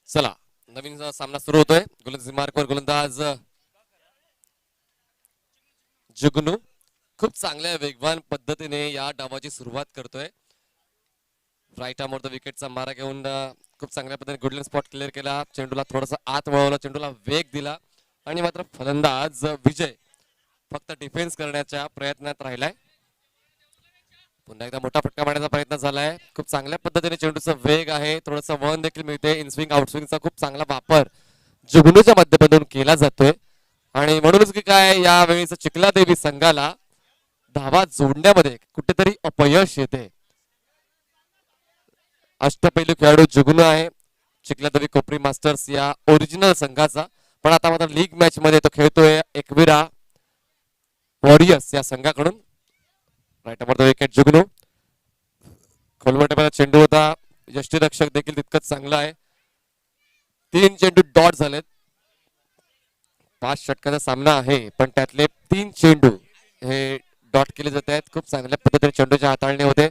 चला नवीन सामना सुरू होतोय. गोलंदाजी मार्कवर गोलंदाज जुगनू खूप चांगल्या वेगवान पद्धतीने या डावाची सुरुवात करतोय. राईट आर्म द विकेटचा मारा घेऊन खूप चांगल्या पद्धतीने गुडलँड स्पॉट क्लिअर केला. चेंडूला थोडासा आत वळवला, चेंडूला वेग दिला आणि मात्र फलंदाज विजय फक्त डिफेन्स करण्याच्या प्रयत्नात राहिलाय. पुन्हा एकदा मोठा फटका मारण्याचा प्रयत्न झालाय. खूप चांगल्या पद्धतीने चेंडूचा वेग आहे, थोडासा वळण देखील मिळते. इनस्विंग आउटस्विंगचा खूप चांगला वापर जुगनूच्या माध्यमातून केला जातोय आणि म्हणूनच की काय या वेळेस चिखला देवी संघाला धावा जोडण्यामध्ये कुठेतरी अपयश येते. अष्टपैलू खेळाडू जुगनू आहे चिखलादेवी कोपरी मास्टर्स या ओरिजिनल संघाचा, पण आता मात्र लीग मॅच मध्ये तो खेळतोय एकविरा वॉरियर्स या संघाकडून. राईट द विकेट जुगनू. खोलवटेपणा चेंडू होता. यष्टीरक्षक देखील तितकंच चांगला आहे. 3 चेंडू डॉट झालेत. 5 षटकाचा सामना आहे पण त्यातले 3 चेंडू हे डॉट केले जात आहेत. खूप चांगल्या पद्धतीने चेंडूच्या हाताळणी होते.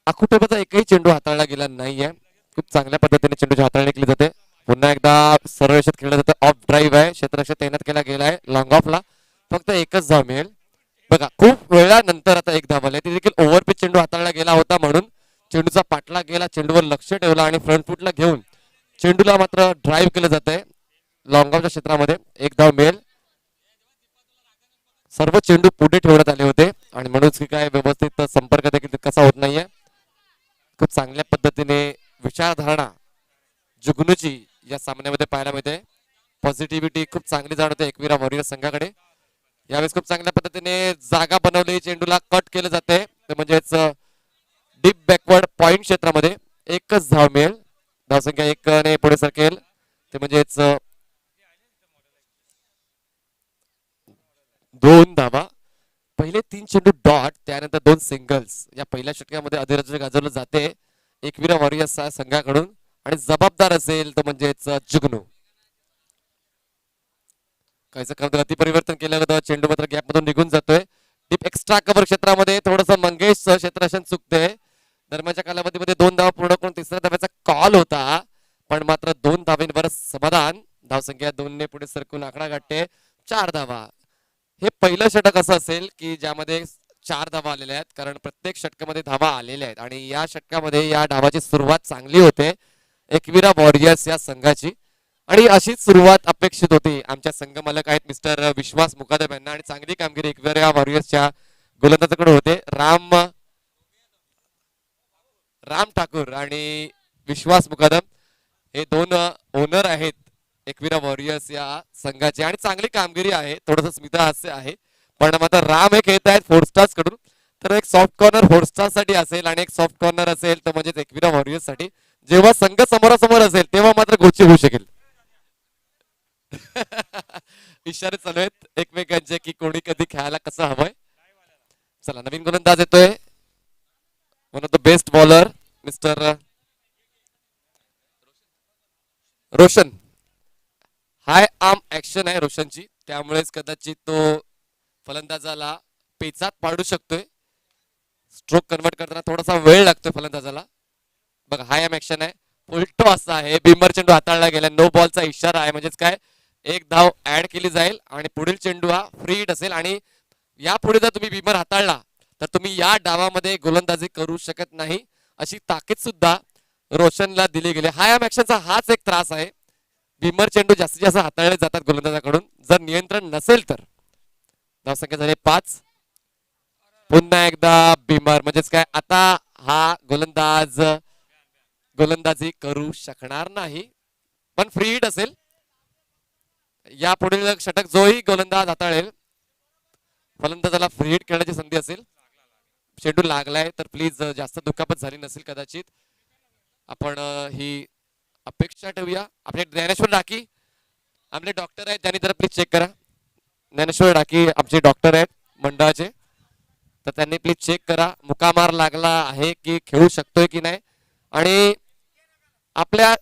आखुटोबाचा एकही चेंडू हाताळला गेला नाहीये. खूप चांगल्या पद्धतीने चेंडूची हाताळणी केली जाते. पुन्हा एकदा सरळ रेषेत खेळलं जातं. ऑफ ड्राईव्ह आहे, क्षेत्ररक्षक तैनात केला गेलाय. लॉंग ऑफला फक्त एकच धाव मिळेल. बघा खूप वेळानंतर आता एक धाव आली. ती देखील ओव्हरपिच चेंडू हाताळला गेला होता म्हणून चेंडूचा पाठला गेला, चेंडूवर लक्ष ठेवला आणि फ्रंट फुटला घेऊन चेंडूला मात्र ड्राईव्ह केलं जात आहे. लॉंग ऑफच्या क्षेत्रामध्ये एक धाव मिळेल. सर्व चेंडू पुढे ठेवण्यात आले होते आणि म्हणूनच की काय व्यवस्थित संपर्क देखील कसा होत नाहीये. खूप चांगल्या पद्धतीने विचारधारणा जुगनूची या सामन्यामध्ये पाहायला मिळते. पॉझिटिव्हिटी खूप चांगली जाणवते एकविरा वॉरियर संघाकडे. यावेळेस खूप चांगल्या पद्धतीने जागा बनवली, चेंडूला कट केलं जाते म्हणजेच डीप बॅकवर्ड पॉइंट क्षेत्रामध्ये एकच धाव मिळेल. धावसंख्या 1 ने पुढे सरकेल ते म्हणजेच 2 धावा. पहिले 3 चेंडू डॉट, त्यानंतर 2 सिंगल्स या पहिल्या षटकामध्ये अधिराज्य गाजवलं जाते एकविरा वॉरियर्स संघाकडून आणि जबाबदार असेल तो म्हणजेच जुगनू. काहीच गती परिवर्तन केलं होतं. चेंडू मात्र गॅप मधून निघून जातोय. डीप एक्स्ट्रा कव्हर क्षेत्रामध्ये थोडस मंगेश क्षेत्ररक्षण चुकते. दरम्यानच्या कालावधीमध्ये 2 धावा पूर्ण करून तिसऱ्या धाव्याचा कॉल होता पण मात्र 2 धावांवर समाधान. धावसंख्या 2 ने पुढे सरकून आकडा गाठते 4 धावा. हे पहिलं षटक असं असेल की ज्यामध्ये 4 धावा आलेल्या आहेत, कारण प्रत्येक षटकामध्ये धावा आलेल्या आहेत आणि या षटकामध्ये या डावाची सुरुवात चांगली होते एकविरा वॉरियर्स या संघाची आणि अशीच सुरुवात अपेक्षित होती. आमच्या संघ मालक आहेत मिस्टर विश्वास मुकादम यांना आणि चांगली कामगिरी एकविरा वॉरियर्सच्या गोलंदाजाकडे होते. राम ठाकूर आणि विश्वास मुकादम हे 2 ओनर आहेत एकविरा वॉरियर्स या संघाचे आणि चांगली कामगिरी आहे. थोडस स्मिता हास्य आहे पण मात्र राम हे खेळत आहेत फोर स्टार्स कडून, तर एक सॉफ्ट कॉर्नर फोर स्टार्स साठी असेल आणि एक सॉफ्ट कॉर्नर असेल तर म्हणजे एकविरा वॉरियर्स साठी. जेव्हा संघ समोरासमोर असेल तेव्हा मात्र गोची होऊ शकेल. इशारे चालू आहेत एकमेकांचे की कोणी कधी खेळायला कसं हवंय. चला नवीन गोलंदाज येतोय. One of the best bowler mister Roshan. High arm action आहे रोशनची, त्यामुळेच कदाचित तो फलंदाजाला पेचात पाडू शकतोय. स्ट्रोक कन्वर्ट करताना थोडासा वेळ लागतोय फलंदाजाला. बघा हाय आर्म ऍक्शन आहे, उलटो असा आहे. बिमर चेंडू हाताळला गेला, नो बॉलचा इशारा आहे म्हणजेच काय एक धाव ऍड केली जाईल आणि पुढील चेंडू हा फ्री हिट असेल आणि यापुढे जर तुम्ही बिमर हाताळला तर तुम्ही या डावामध्ये गोलंदाजी करू शकत नाही अशी ताकीद सुद्धा रोशनला दिली गेली. हाय आर्म ऍक्शनचा हाच एक त्रास आहे. बिमर चेंडू जास्तीत जास्त हाताळले जातात गोलंदाजाकडून जर नियंत्रण नसेल तर. धावसंख्या झाली 5. पुन्हा एकदा बिमर म्हणजेच काय आता हा गोलंदाज गोलंदाजी करू शकणार नाही पण फ्री हिट असेल. या पुढील षटक जोही गोलंदाज हाताळेल फलंदाजाला फ्री हिट खेळण्याची संधी असेल. चेंडू लागलाय तर प्लीज जास्त दुखापत झाली नसेल कदाचित. आपण ही अपेक्षा ठेवूया. आपले ज्ञानेश्वर डाकी आपले डॉक्टर आहेत त्यांनी जरा प्लीज चेक करा. ज्ञानेश्वर डाकी आमचे डॉक्टर आहेत मंडळाचे, तर त्यांनी प्लीज चेक करा मुकामार लागला आहे की खेळू शकतोय की नाही. आणि आपल्या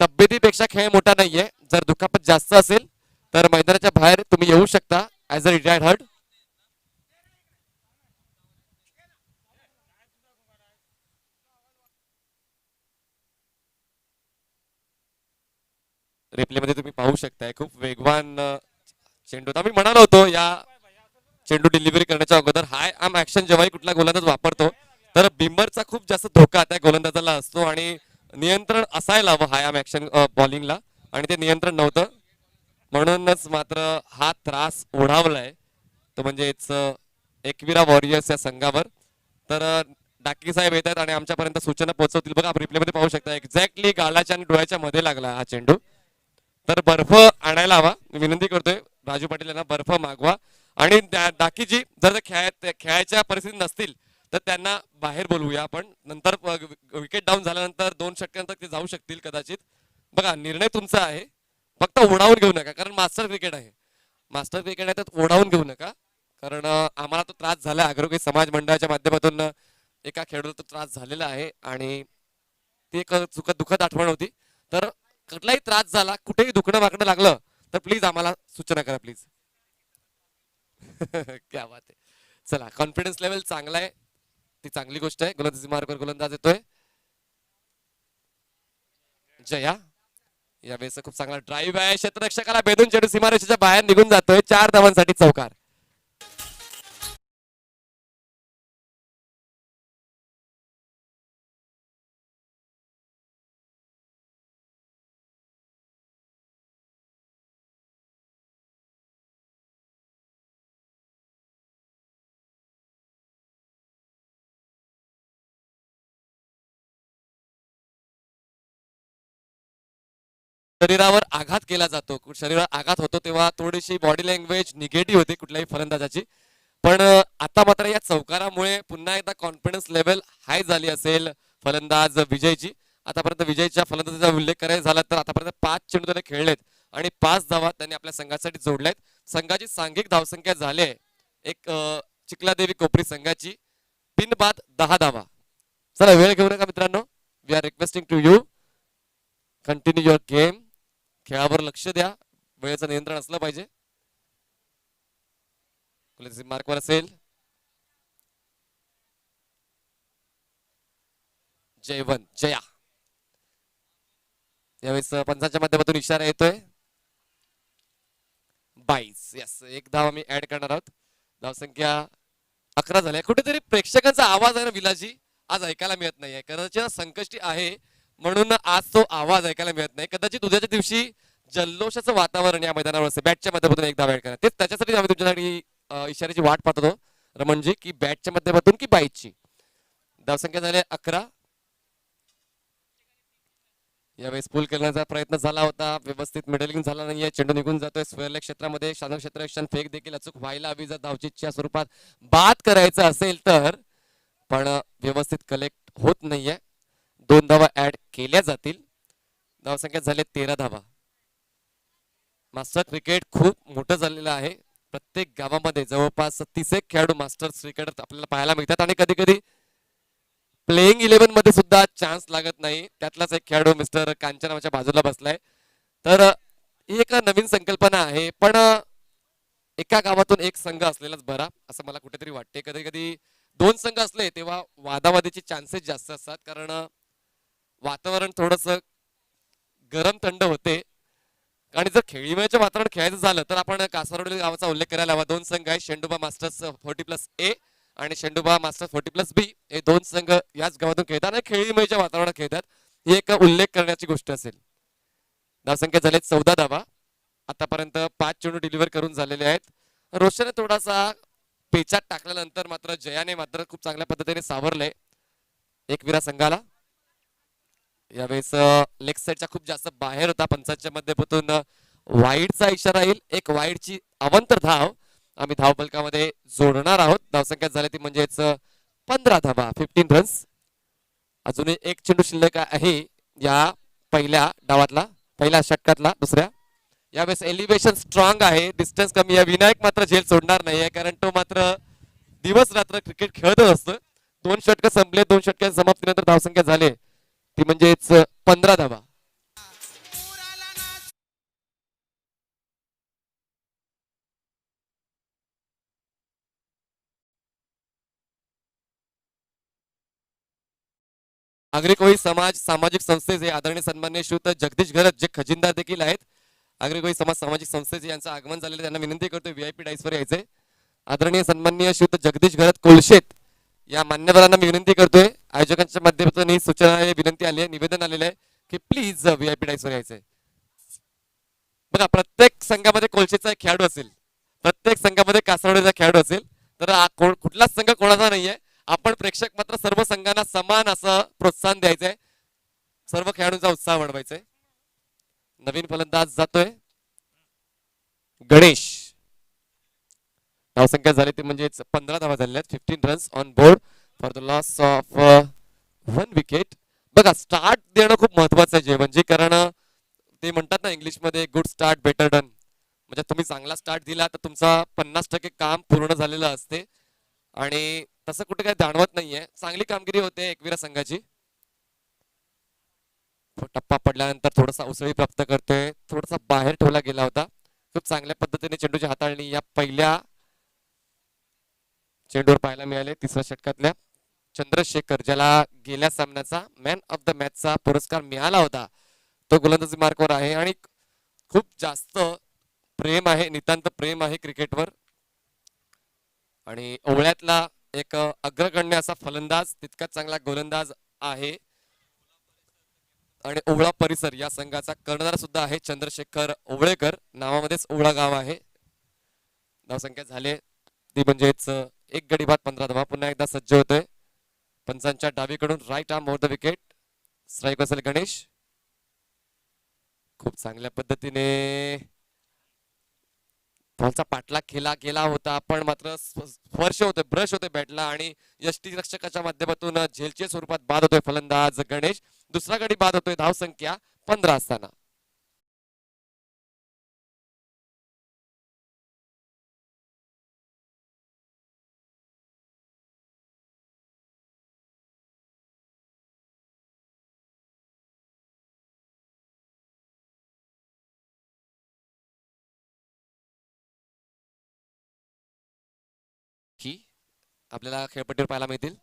तब्येतीपेक्षा खेळ मोठा नाहीये. जर दुखापत जास्त असेल तर मैदानाच्या बाहेर तुम्ही येऊ शकता as a retired hurt. Replay मध्ये तुम्ही पाहू शकताय खूप वेगवान चेंडू होता. मी म्हणालो होतो या चेंडू डिलिव्हरी करण्याच्या अगोदर हाय आम ऍक्शन जेव्हाही कुठला गोलंदाज वापरतो तर बिंबरचा खूप जास्त धोका त्या गोलंदाजाला असतो आणि नियंत्रण असायला हवं हाय आम ऍक्शन बॉलिंगला आणि ते नियंत्रण नव्हतं. म्हणूनच मात्र हा त्रास ओढावलाय तो म्हणजेच एकविरा वॉरियर्स या संघावर. तर डाकी साहेब येतात आणि आमच्यापर्यंत सूचना पोहोचवतील. बघा रिप्लेमध्ये पाहू शकता एक्झॅक्टली गालाच्या आणि डोळ्याच्या मध्ये लागला हा चेंडू. तर बर्फ आणायला हवा. मी विनंती करतोय राजू पाटील यांना बर्फ मागवा आणि डाकीजी जर खेळायच्या परिस्थिती नसतील तर त्यांना बाहेर बोलवूया आपण नंतर. विकेट डाऊन झाल्यानंतर 2 षटकानंतर ते जाऊ शकतील कदाचित. बघा निर्णय तुमचा आहे फक्त ओढावून घेऊ नका कारण मास्टर क्रिकेट आहे. मास्टर क्रिकेट आहे तर ओढावून घेऊ नका कारण आम्हाला तो त्रास झाला अग्रगती समाज मंडळाच्या माध्यमातून एका खेळाडूला तो त्रास झालेला आहे आणि ती एक दुःखद आठवण होती. तर कुठलाही त्रास झाला कुठेही दुखणं वागणं लागलं तर प्लीज आम्हाला सूचना करा प्लीज. क्या बात आहे. चला कॉन्फिडन्स लेवल चांगला आहे ती चांगली गोष्ट आहे. गोलंदाजी मार्गावर गोलंदाज येतोय जया. यावेळेस खूप चांगला ड्राईव्ह आहे क्षेत्ररक्षकाला भेदून चेंडू सीमारेषेच्या बाहेर निघून जातोय 4 धावांसाठी चौकार. शरीरावर आघात केला जातो शरीरावर आघात होतो तेव्हा थोडीशी बॉडी लँग्वेज निगेटिव्ह होते कुठल्याही फलंदाजाची. पण आता मात्र या चौकारामुळे पुन्हा एकदा कॉन्फिडन्स लेवल हाय झाली असेल फलंदाज विजयची. आतापर्यंत विजयच्या फलंदाजाचा उल्लेख करायचा झाला तर आतापर्यंत 5 चेंडू त्याने खेळलेत आणि 5 धावा त्यांनी आपल्या संघासाठी जोडल्यात. संघाची सांघिक धावसंख्या झाली आहे एक चिखलादेवी कोपरी संघाची बिनबाद 10 धावा. चला वेळ घेऊ नका मित्रांनो. We are requesting to you continue your game. खेळावर लक्ष द्या वेळेचं नियंत्रण असलं पाहिजे. मार्कवर असेल जयवंत जया. यावेळेस पंचांच्या माध्यमातून इशारा येतोय 22. यस एक धाव आम्ही ऍड करणार आहोत. धावसंख्या 11 झाल्या. कुठेतरी प्रेक्षकांचा आवाज आहे ना विलाजी आज ऐकायला मिळत नाहीये. कदाचित संकष्टी आहे म्हणून आज तो आवाज ऐकायला मिळत नाही. कदाचित उद्याच्या दिवशी जल्लोषाचं वातावरण या मैदानावर असेल. बॅटच्या माध्यमातून एक धाव ऍड करा. तेच त्याच्यासाठी आम्ही तुमच्यासाठी इशाऱ्याची वाट पाहत होतो रमणजी की बॅटच्या माध्यमातून की बाईटची. धावसंख्या झाली 11. यावेळेस पूल करण्याचा प्रयत्न झाला होता व्यवस्थित मिडलिंग झाला नाहीये. चेंडू निघून जातोय स्क्वेअर क्षेत्रामध्ये. शानक क्षेत्ररक्षण फेक देखील अचूक व्हायला हवी जर धावचीच्या स्वरूपात बाद करायचं असेल तर. पण व्यवस्थित कलेक्ट होत नाहीये. 2 धावा ऍड केल्या जातील. धावसंख्या झाले 13 धावा. मास्टर क्रिकेट खूप मोठं झालेलं आहे. प्रत्येक गावामध्ये जवळपास 30 खेळाडू मास्टर्स क्रिकेटर आपल्याला पाहायला मिळतात आणि कधी कधी प्लेइंग 11 मध्ये सुद्धा चान्स लागत नाही. त्यातलाच एक खेळाडू मिस्टर कांचन नावाच्या बाजूला बसलाय. तर ही एक नवीन संकल्पना आहे पण एका गावातून एक संघ असलेलाच बरा असं मला कुठेतरी वाटते. कधी कधी 2 संघ असले तेव्हा वादावादीचे चान्सेस जास्त असतात कारण वातावरण थोडस गरम थंड होते. आणि जर खेळीमेळीचं वातावरण खेळायचं झालं तर आपण कासारवडी गावाचा उल्लेख करायला हवा. 2 संघ आहेत शेंडुबा मास्टर्स 40+A आणि शेंडुबा मास्टर्स 40+B हे 2 संघ याच गावातून खेळतात आणि खेळीमेळीच्या वातावरणात खेळतात. ही एक उल्लेख करण्याची गोष्ट असेल. धावसंख्या झाले 14 धावा. आतापर्यंत 5 चेंडू डिलिव्हर करून झालेले आहेत. रोशनने थोडासा पेचात टाकल्यानंतर मात्र जयाने मात्र खूप चांगल्या पद्धतीने सावरलंय एकविरा संघाला. यावेळेस लेग साईडच्या खूप जास्त बाहेर होता. पंचांच्या माध्यमातून वाईडचा इशारा येईल. एक वाईडची अवंतर धाव आम्ही धाव फलकामध्ये जोडणार आहोत. धावसंख्या झाली ती म्हणजेच 15 धावा 15 रन्स. अजूनही एक चेंडू शिल्लक आहे या पहिल्या डावातला पहिल्या षटकातला दुसऱ्या. यावेळेस एलिव्हेशन स्ट्रॉंग आहे डिस्टन्स कमी आहे. विनायक मात्र झेल सोडणार नाहीये कारण तो मात्र दिवस रात्र क्रिकेट खेळतच असतो. 2 षटक संपले. 2 षटकांच्या समाप्तीनंतर धावसंख्या झाले ती म्हणजेच 15 धावा. आग्रिकोळी समाज सामाजिक संस्थेचे आदरणीय सन्मान्य श्रीयुत जगदीश घरत जे खजिनदार देखील आहेत. आग्रिकोळी समाज सामाजिक संस्थेचे यांचं आगमन झालेलं त्यांना विनंती करतो व्हीआयपी डाईसवर यायचे. आदरणीय सन्माननीय श्रीयुत जगदीश घरत कोलशेत या मान्यवरांना मी विनंती करतोय. आयोजकांच्या माध्यमातून ही सूचना विनंती आली आहे, निवेदन आलेलं आहे की प्लीज व्हीआयपी डाईसवर यायचंय. बघा प्रत्येक संघामध्ये कोलशेचा एक खेळाडू असेल, प्रत्येक संघामध्ये कासवडेचा खेळाडू असेल, तर कुठलाच संघ कोणाचा नाहीये. आपण प्रेक्षक मात्र सर्व संघांना समान असं प्रोत्साहन द्यायचंय, सर्व खेळाडूंचा उत्साह वाढवायचा आहे. नवीन फलंदाज जातोय गणेश. धावसंख्या झाली ती म्हणजे 15 धावा झालेल्या आहेत. 15 runs on board for the loss of 1 wicket. बघा स्टार्ट देणं खूप महत्वाचं आहे, म्हणजे कारण ते म्हणतात ना इंग्लिशमध्ये गुड स्टार्ट बेटर डन. म्हणजे तुम्ही चांगला स्टार्ट दिला तर तुमचा 50% काम पूर्ण झालेलं असते आणि तसं कुठे काही जाणवत नाहीये. चांगली कामगिरी होते एकविरा संघाची. टप्पा पडल्यानंतर थोडासा उसळी प्राप्त करतोय, थोडासा बाहेर ठेवला गेला होता. खूप चांगल्या पद्धतीने चेंडूची हाताळणी या पहिल्या चेंडूवर पाहायला मिळाले. तिसऱ्या षटकातल्या चंद्रशेखर ज्याला गेल्या सामन्याचा मॅन ऑफ द मॅचचा पुरस्कार मिळाला होता, तो गोलंदाजी मार्कवर आहे आणि खूप जास्त प्रेम आहे, नितांत प्रेम आहे क्रिकेटवर. आणि ओवळ्यातला एक अग्रगण्य असा फलंदाज, तितकाच चांगला गोलंदाज आहे. आणि ओवळा परिसर या संघाचा कर्णधार सुद्धा आहे चंद्रशेखर ओवळेकर. नावामध्येच ओवळा गाव आहे. धावसंख्या झाले ती म्हणजेच एक गडी बाद 15 धावा. पुन्हा एकदा सज्ज होतोय पंचांच्या डावीकडून right arm over the wicket. Strike असेल गणेश. खूप चांगल्या पद्धतीने बॉलचा पाठलाग केला गेला होता, पण मात्र स्पर्श होतोय, ब्रश होतोय बॅटला आणि यष्टीरक्षकाच्या माध्यमातून झेलच्या स्वरूपात बाद होतोय फलंदाज गणेश. दुसरा गडी बाद होतोय धावसंख्या 15 असताना. की आपल्याला खेळपट्टीवर पाहायला मिळतील.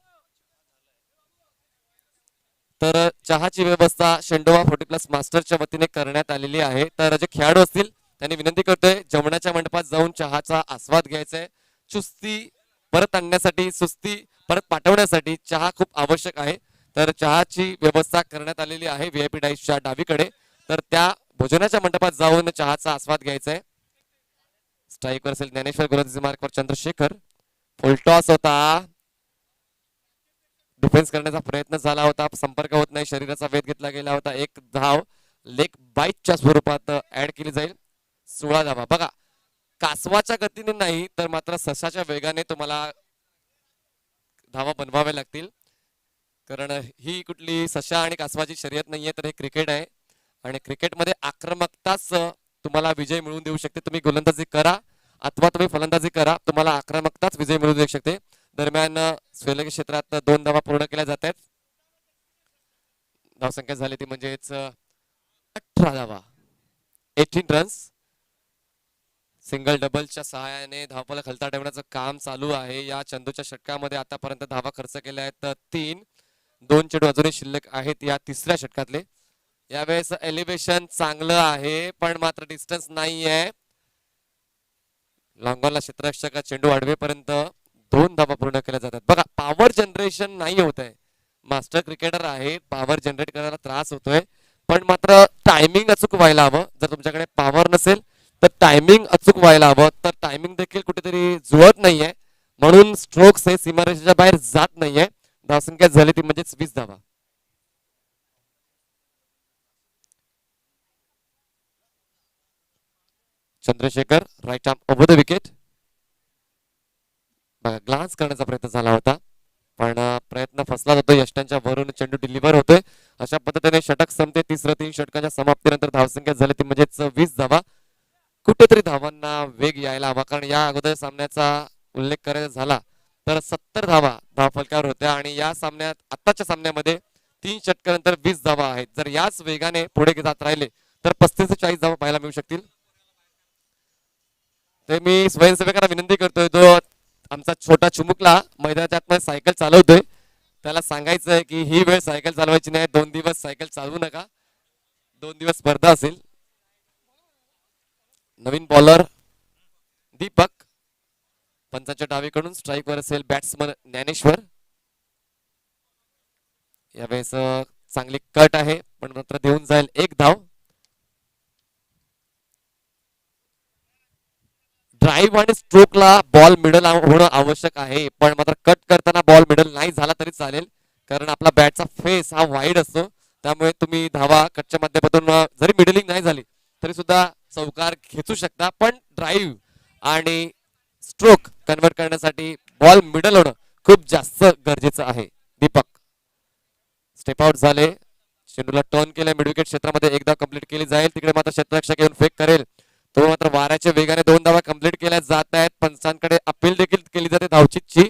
तर चहाची व्यवस्था शेंडोवा 40+ मास्टरच्या वतीने करण्यात आलेली आहे. तर जे खेळाडू असतील त्यांनी विनंती करतोय जेवणाच्या मंडपात जाऊन चहाचा आस्वाद घ्यायचा आहे. चुस्ती परत आणण्यासाठी, सुस्ती परत पाठवण्यासाठी चहा खूप आवश्यक आहे. तर चहाची व्यवस्था करण्यात आलेली आहे व्हीआयपी डाईसच्या डावीकडे. तर त्या भोजनाच्या मंडपात जाऊन चहाचा आस्वाद घ्यायचा आहे. स्ट्राईकवर असेल ज्ञानेश्वर, गोलंदाजी मार्कवर चंद्रशेखर. फुलटॉस होता, डिफेन्स करण्याचा प्रयत्न झाला होता, संपर्क होत नाही, शरीराचा वेध घेतला गेला होता. एक धाव लेग बाईटच्या स्वरूपात ऍड केली जाईल. 16 धावा. बघा कासवाच्या गतीने नाही तर मात्र सशाच्या वेगाने तुम्हाला धावा बनवाव्या लागतील, कारण ही कुठली सशा आणि कासवाची शर्यत नाहीये, तर हे क्रिकेट आहे आणि क्रिकेटमध्ये आक्रमकताच तुम्हाला विजय मिळवून देऊ शकते. तुम्ही गोलंदाजी करा अथवा तुम्ही फलंदाजी करा, तुम्हाला आक्रमकताच विजय मिळवून देऊ शकते. दरम्यान श्रीलंका क्षेत्रात 2 धावा पूर्ण केल्या जात आहेत. धावसंख्या झाली ती म्हणजेच 18 धावा, 18 रन्स. सिंगल डबलच्या सहाय्याने धावफलक हलता ठेवण्याचं काम चालू आहे. या चंदूच्या षटकामध्ये आतापर्यंत धावा खर्च केल्या आहेत 3. 2 चेंडू अजूनही शिल्लक आहेत या तिसऱ्या षटकातले. यावेळेस एलिव्हेशन चांगलं आहे पण मात्र डिस्टन्स नाही आहे. लॉंगॉनला क्षेत्ररक्षक चेंडू आडवेपर्यंत 2 धावा पूर्ण केल्या जातात. बघा पॉवर जनरेशन नाही होत आहे. मास्टर क्रिकेटर आहे, पॉवर जनरेट करायला त्रास होतोय, पण मात्र टायमिंग अचूक व्हायला हवं. जर तुमच्याकडे पॉवर नसेल तर टायमिंग अचूक व्हायला हवं. तर टायमिंग देखील कुठेतरी जुळत नाहीये, म्हणून स्ट्रोक्स हे सीमारेषेच्या बाहेर जात नाहीये. धावसंख्या झाली ती म्हणजेच 20 धावा. Chandrashekhar right arm over the wicket. Glance करण्याचा प्रयत्न झाला होता पण प्रयत्न फसला जातो. यष्टांच्या वरून चेंडू डिलिव्हर होतोय. अशा पद्धतीने षटक संपते. तिसरं 3 षटकाच्या समाप्तीनंतर धावसंख्या झाली ती म्हणजेच 20 धावा. कुठेतरी धावांना वेग यायला हवा, कारण या अगोदर सामन्याचा उल्लेख करायचा झाला तर 70 धावा धावफलकावर होत्या आणि या सामन्यात आताच्या सामन्यामध्ये 3 षटकानंतर 20 धावा आहेत. जर याच वेगाने पुढे जात राहिले तर 35 ते 40 धावा पाहायला मिळू शकतील. ते मी स्वयंसेवकांना विनंती करतोय, जो आमचा छोटा चुमुकला मैदानाच्या आतमध्ये सायकल चालवतोय, त्याला सांगायचं की ही वेळ सायकल चालवायची नाही, 2 दिवस सायकल चालवू नका, 2 दिवस स्पर्धा असेल. नवीन बॉलर दीपक, पंचांच्या डावीकडून स्ट्राईकवर असेल बॅट्समन ज्ञानेश्वर. यावेळेस चांगली कट आहे पण मात्र देऊन जाईल एक धाव. ड्राईव्ह आणि स्ट्रोकला बॉल मिडल होणं आवश्यक आहे, पण मात्र कट करताना बॉल मिडल नाही झाला तरी चालेल, कारण आपला बॅटचा फेस हा वाईड असतो. त्यामुळे तुम्ही धावा कटच्या माध्यमातून जरी मिडलिंग नाही झाली तरी सुद्धा चौकार खेचू शकता, पण ड्राईव्ह आणि स्ट्रोक कन्वर्ट करण्यासाठी बॉल मिडल होणं खूप जास्त गरजेचं आहे. दीपक स्टेप आउट झाले, चेंडूला टर्न केलं मिड विकेट क्षेत्रामध्ये, एकदा कंप्लीट केली जाईल. तिकडे मात्र क्षेत्ररक्षक येऊन फेक करेल, तो मात्र वाऱ्याच्या वेगाने 2 धावा कंप्लीट केल्या जात आहेत. पंचांकडे अपील देखील केली जाते धावचीची,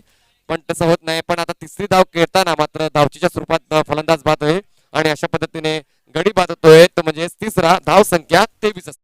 पण तसं होत नाही. पण आता तिसरी धाव खेळताना मात्र धावचीच्या स्वरूपात फलंदाज बाद आहे आणि अशा पद्धतीने गडी बाद होतोय, तो म्हणजे तिसरा धाव संख्या 23.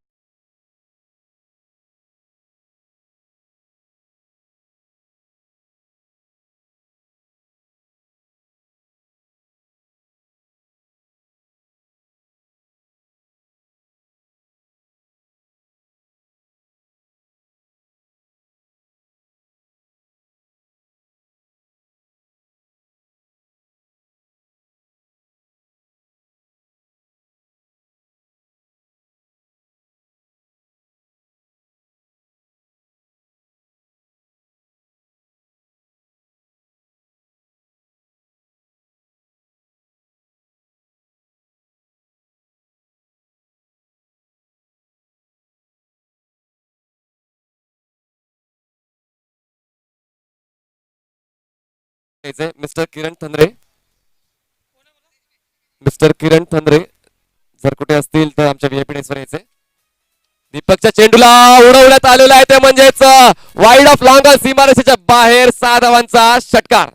मिस्टर किरण थंद्रे, मिस्टर किरण थंद्रे जर कुठे असतील तर आमच्या व्हीआयपी डेस्कवर यायचे. दीपकच्या चेंडूला उडवण्यात आलेला आहे, ते म्हणजेच वाईड ऑफ लॉंग सीमारेषेच्या बाहेर 6 धावांचा षटकार.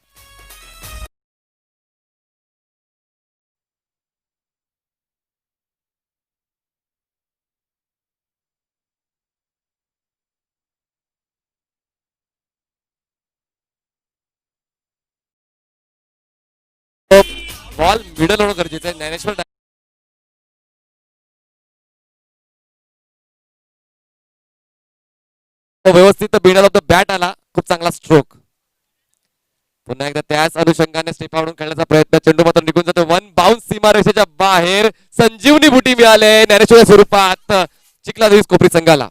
बॉल मिडल होणं गरजेचं आहे. ज्ञानेश्वर व्यवस्थित बिडल ऑफ द बॅट आला, खूप चांगला स्ट्रोक. पुन्हा एकदा त्याच अनुषंगाने स्टेप आवडून खेळण्याचा प्रयत्न, चेंडू मात्र निघून जातो वन बाउन्स सीमारेषेच्या बाहेर. संजीवनी बुटी मिळाले ज्ञानेश्वर स्वरूपात चिखलादेवी कोपरी संघाला.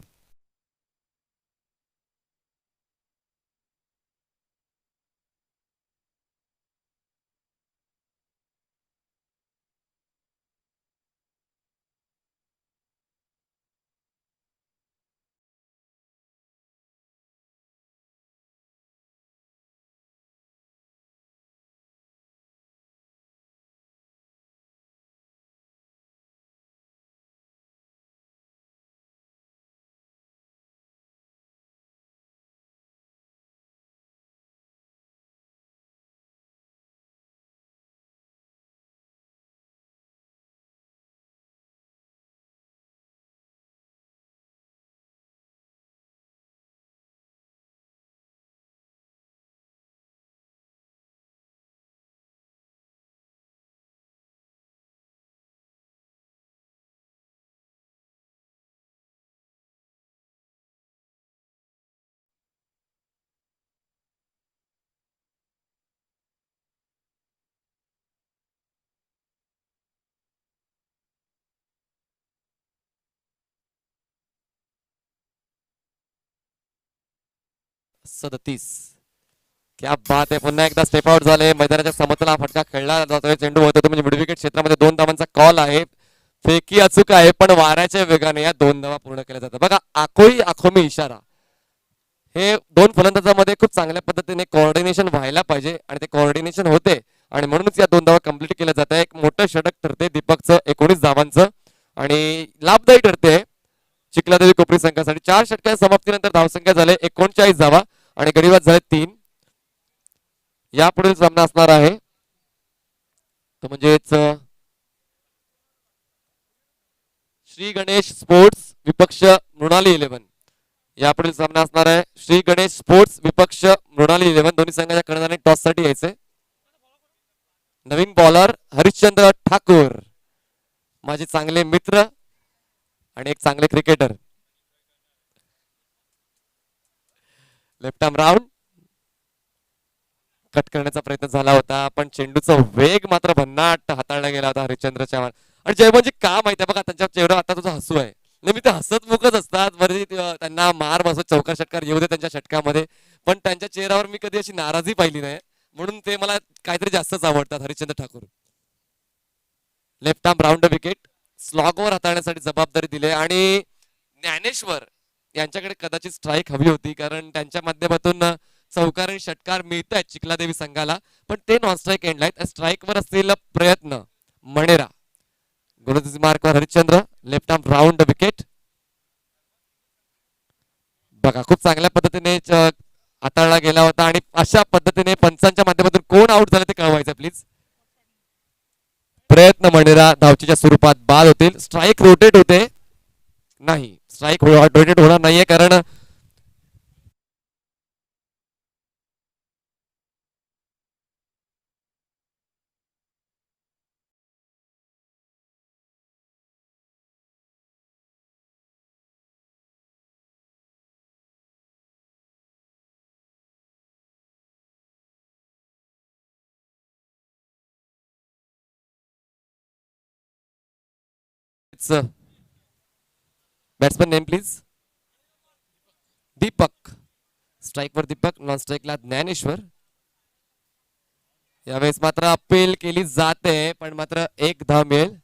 सदतीस, क्या बात आहे. पुन्हा एकदा स्टेप आउट झाले, मैदानाच्या समतला फटका खेळला जातोय, चेंडू होतो म्हणजे मिड विकेट क्षेत्रामध्ये 2 धावांचा कॉल आहे. फेकी अचूक आहे, पण वाऱ्याच्या वेगाने या 2 धावा पूर्ण केल्या जातात. बघा आखोई आखोमी इशारा, हे 2 फलंदाजांमध्ये खूप चांगल्या पद्धतीने कोऑर्डिनेशन व्हायला पाहिजे आणि ते कोऑर्डिनेशन होते आणि म्हणूनच या 2 धावा कंप्लीट केल्या जात आहे. एक मोठं षटक ठरते दीपकचं 19 धावांचं आणि लाभदायी ठरते चिखलादेवी कोपरी संघासाठी. 4 षटकांच्या समाप्तीनंतर धावसंख्या झाले 39 धावा आणि गडीबाद झाले 3. यापुढील सामना असणार आहे तो म्हणजेच श्री गणेश स्पोर्ट्स विपक्ष मृणाली 11. यापुढील सामना असणार आहे श्री गणेश स्पोर्ट्स विपक्ष मृणाली 11. दोन्ही संघाच्या कर्णधारांनी टॉस साठी यायचे. नवीन बॉलर हरिश्चंद्र ठाकूर, माझे चांगले मित्र आणि एक चांगले cricketer. Left arm round cut करण्याचा प्रयत्न झाला होता, पण चेंडूचा वेग मात्र भन्नाट हाताळला गेला होता हरिश्चंद्र चव्हाण. आणि जयमोहनजी का माहिती आहे बघा, त्यांच्या चेहऱ्यावर आता तुझा हसू आहे. नेहमी ते हसत मुखच असतात वरती, त्यांना मार बसत चौकार षटकार येऊ दे त्यांच्या षटकामध्ये, पण त्यांच्या चेहऱ्यावर मी कधी अशी नाराजी पाहिली नाही. म्हणून ते मला काहीतरी जास्तच आवडतात Harishchandra Thakur. Left arm round wicket, स्लॉगवर हाताळण्यासाठी जबाबदारी दिली आणि ज्ञानेश्वर यांच्याकडे कदाचित स्ट्राईक हवी होती, कारण त्यांच्या माध्यमातून चौकार आणि षटकार मिळत आहेत चिखलादेवी संघाला, पण ते नॉन स्ट्राईक एंडला आहेत. स्ट्राईकवर असलेला प्रयत्न मणेरा, गोलंदाजी मार्कवर Harishchandra. Left arm round wicket बघा खूप चांगल्या पद्धतीने हाताळला गेला होता, आणि अशा पद्धतीने पंचांच्या माध्यमातून कोण आउट झालं ते कळवायचं प्लीज. प्रयत्न मणेरा धावचीच्या स्वरूपात बाद होतील. स्ट्राईक रोटेट होते, नाही स्ट्राईक रोटेट होणार नाहीये, कारण बॅट्समॅन नेम प्लीज. दीपक, स्ट्राईकवर दीपक, नॉन स्ट्राईकला ज्ञानेश्वर. यावेळेस मात्र अपील केली जाते, पण मात्र एक धाव मिळेल.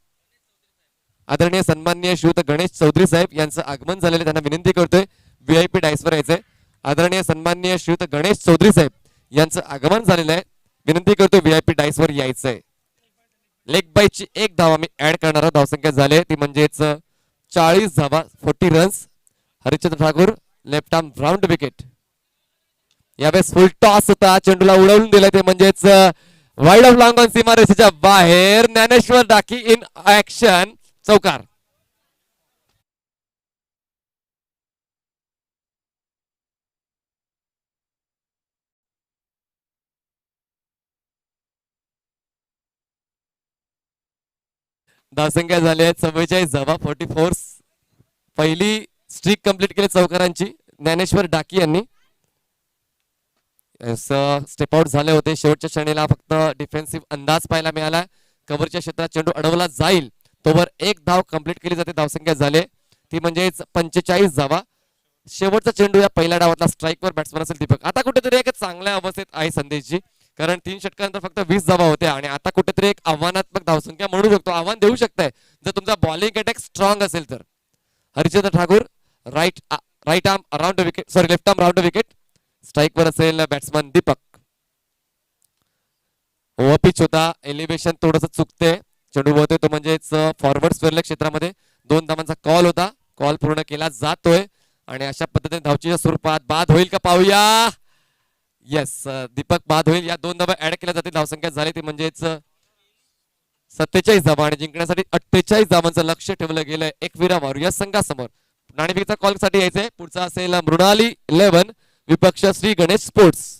आदरणीय सन्माननीय श्रीयुत गणेश चौधरी साहेब यांचं आगमन झालेलं, त्यांना विनंती करतोय व्हीआयपी डायसवर यायचंय. आदरणीय सन्माननीय श्रीयुत गणेश चौधरी साहेब यांचं आगमन झालेलं आहे, विनंती करतोय व्हीआयपी डायसवर यायचंय. लेग बायची एक धाव आम्ही ऍड करणार आहोत, धावसंख्या झाले ती म्हणजेच 40 धावा, 40 runs. Harishchandra Thakur, left arm round wicket. यावेळेस फुल टॉस होता, चेंडूला उडवून दिलं ते म्हणजेच वाईड ऑफ लॉंग ऑन सीमा रेषेच्या बाहेर. ज्ञानेश्वर डाकी इन ऍक्शन, चौकार. धावसंख्या झाली आहे 44 धावा, 44. पहिली स्ट्रीक कंप्लीट केली चौकारांची ज्ञानेश्वर डाकी यांनी. स्टेप आउट झाले होते शेवटच्या क्षणीला, फक्त डिफेन्सिव्ह अंदाज पाहायला मिळाला. कव्हरच्या क्षेत्रात चेंडू अडवला जाईल तोवर एक धाव कंप्लीट केली जाते. धावसंख्या झाले ती म्हणजेच 45 धावा. शेवटचा चेंडू या पहिल्या डावातला स्ट्राईकवर बॅट्समन असेल दीपक. आता कुठेतरी एक चांगल्या अवस्थेत आहे संदेशजी, कारण 3 षटकानंतर फक्त 20 धावा होत्या, आणि आता कुठेतरी एक आव्हानात्मक धावसंख्या म्हणू शकतो, आव्हान देऊ शकताय जर तुमचा बॉलिंग अटॅक स्ट्रॉंग असेल तर. Harishchandra Thakur, right right arm around wicket, sorry left arm round wicket. स्ट्राईकवर असेल बॅट्समन दीपक. ओव्हर पिच होता, एलिव्हेशन थोडस चुकते, चेंडू बोलतोय तो म्हणजेच फॉरवर्ड स्क्वेअर क्षेत्रामध्ये 2 धावांचा कॉल होता, कॉल पूर्ण केला जातोय, आणि अशा पद्धतीने धावचीच्या स्वरूपात बाद होईल का पाहूया. येस, दीपक बाद होईल. या 2 धावा ऍड केल्या जातील, धावसंख्या झाली ती म्हणजेच 47 धावा, आणि जिंकण्यासाठी 48 धावांचं लक्ष ठेवलं गेलंय एकविरा मारू या संघासमोर. नाणेफेकीचा कॉल साठी यायचंय, पुढचा असेल मृणाली 11, विपक्ष श्री गणेश स्पोर्ट्स.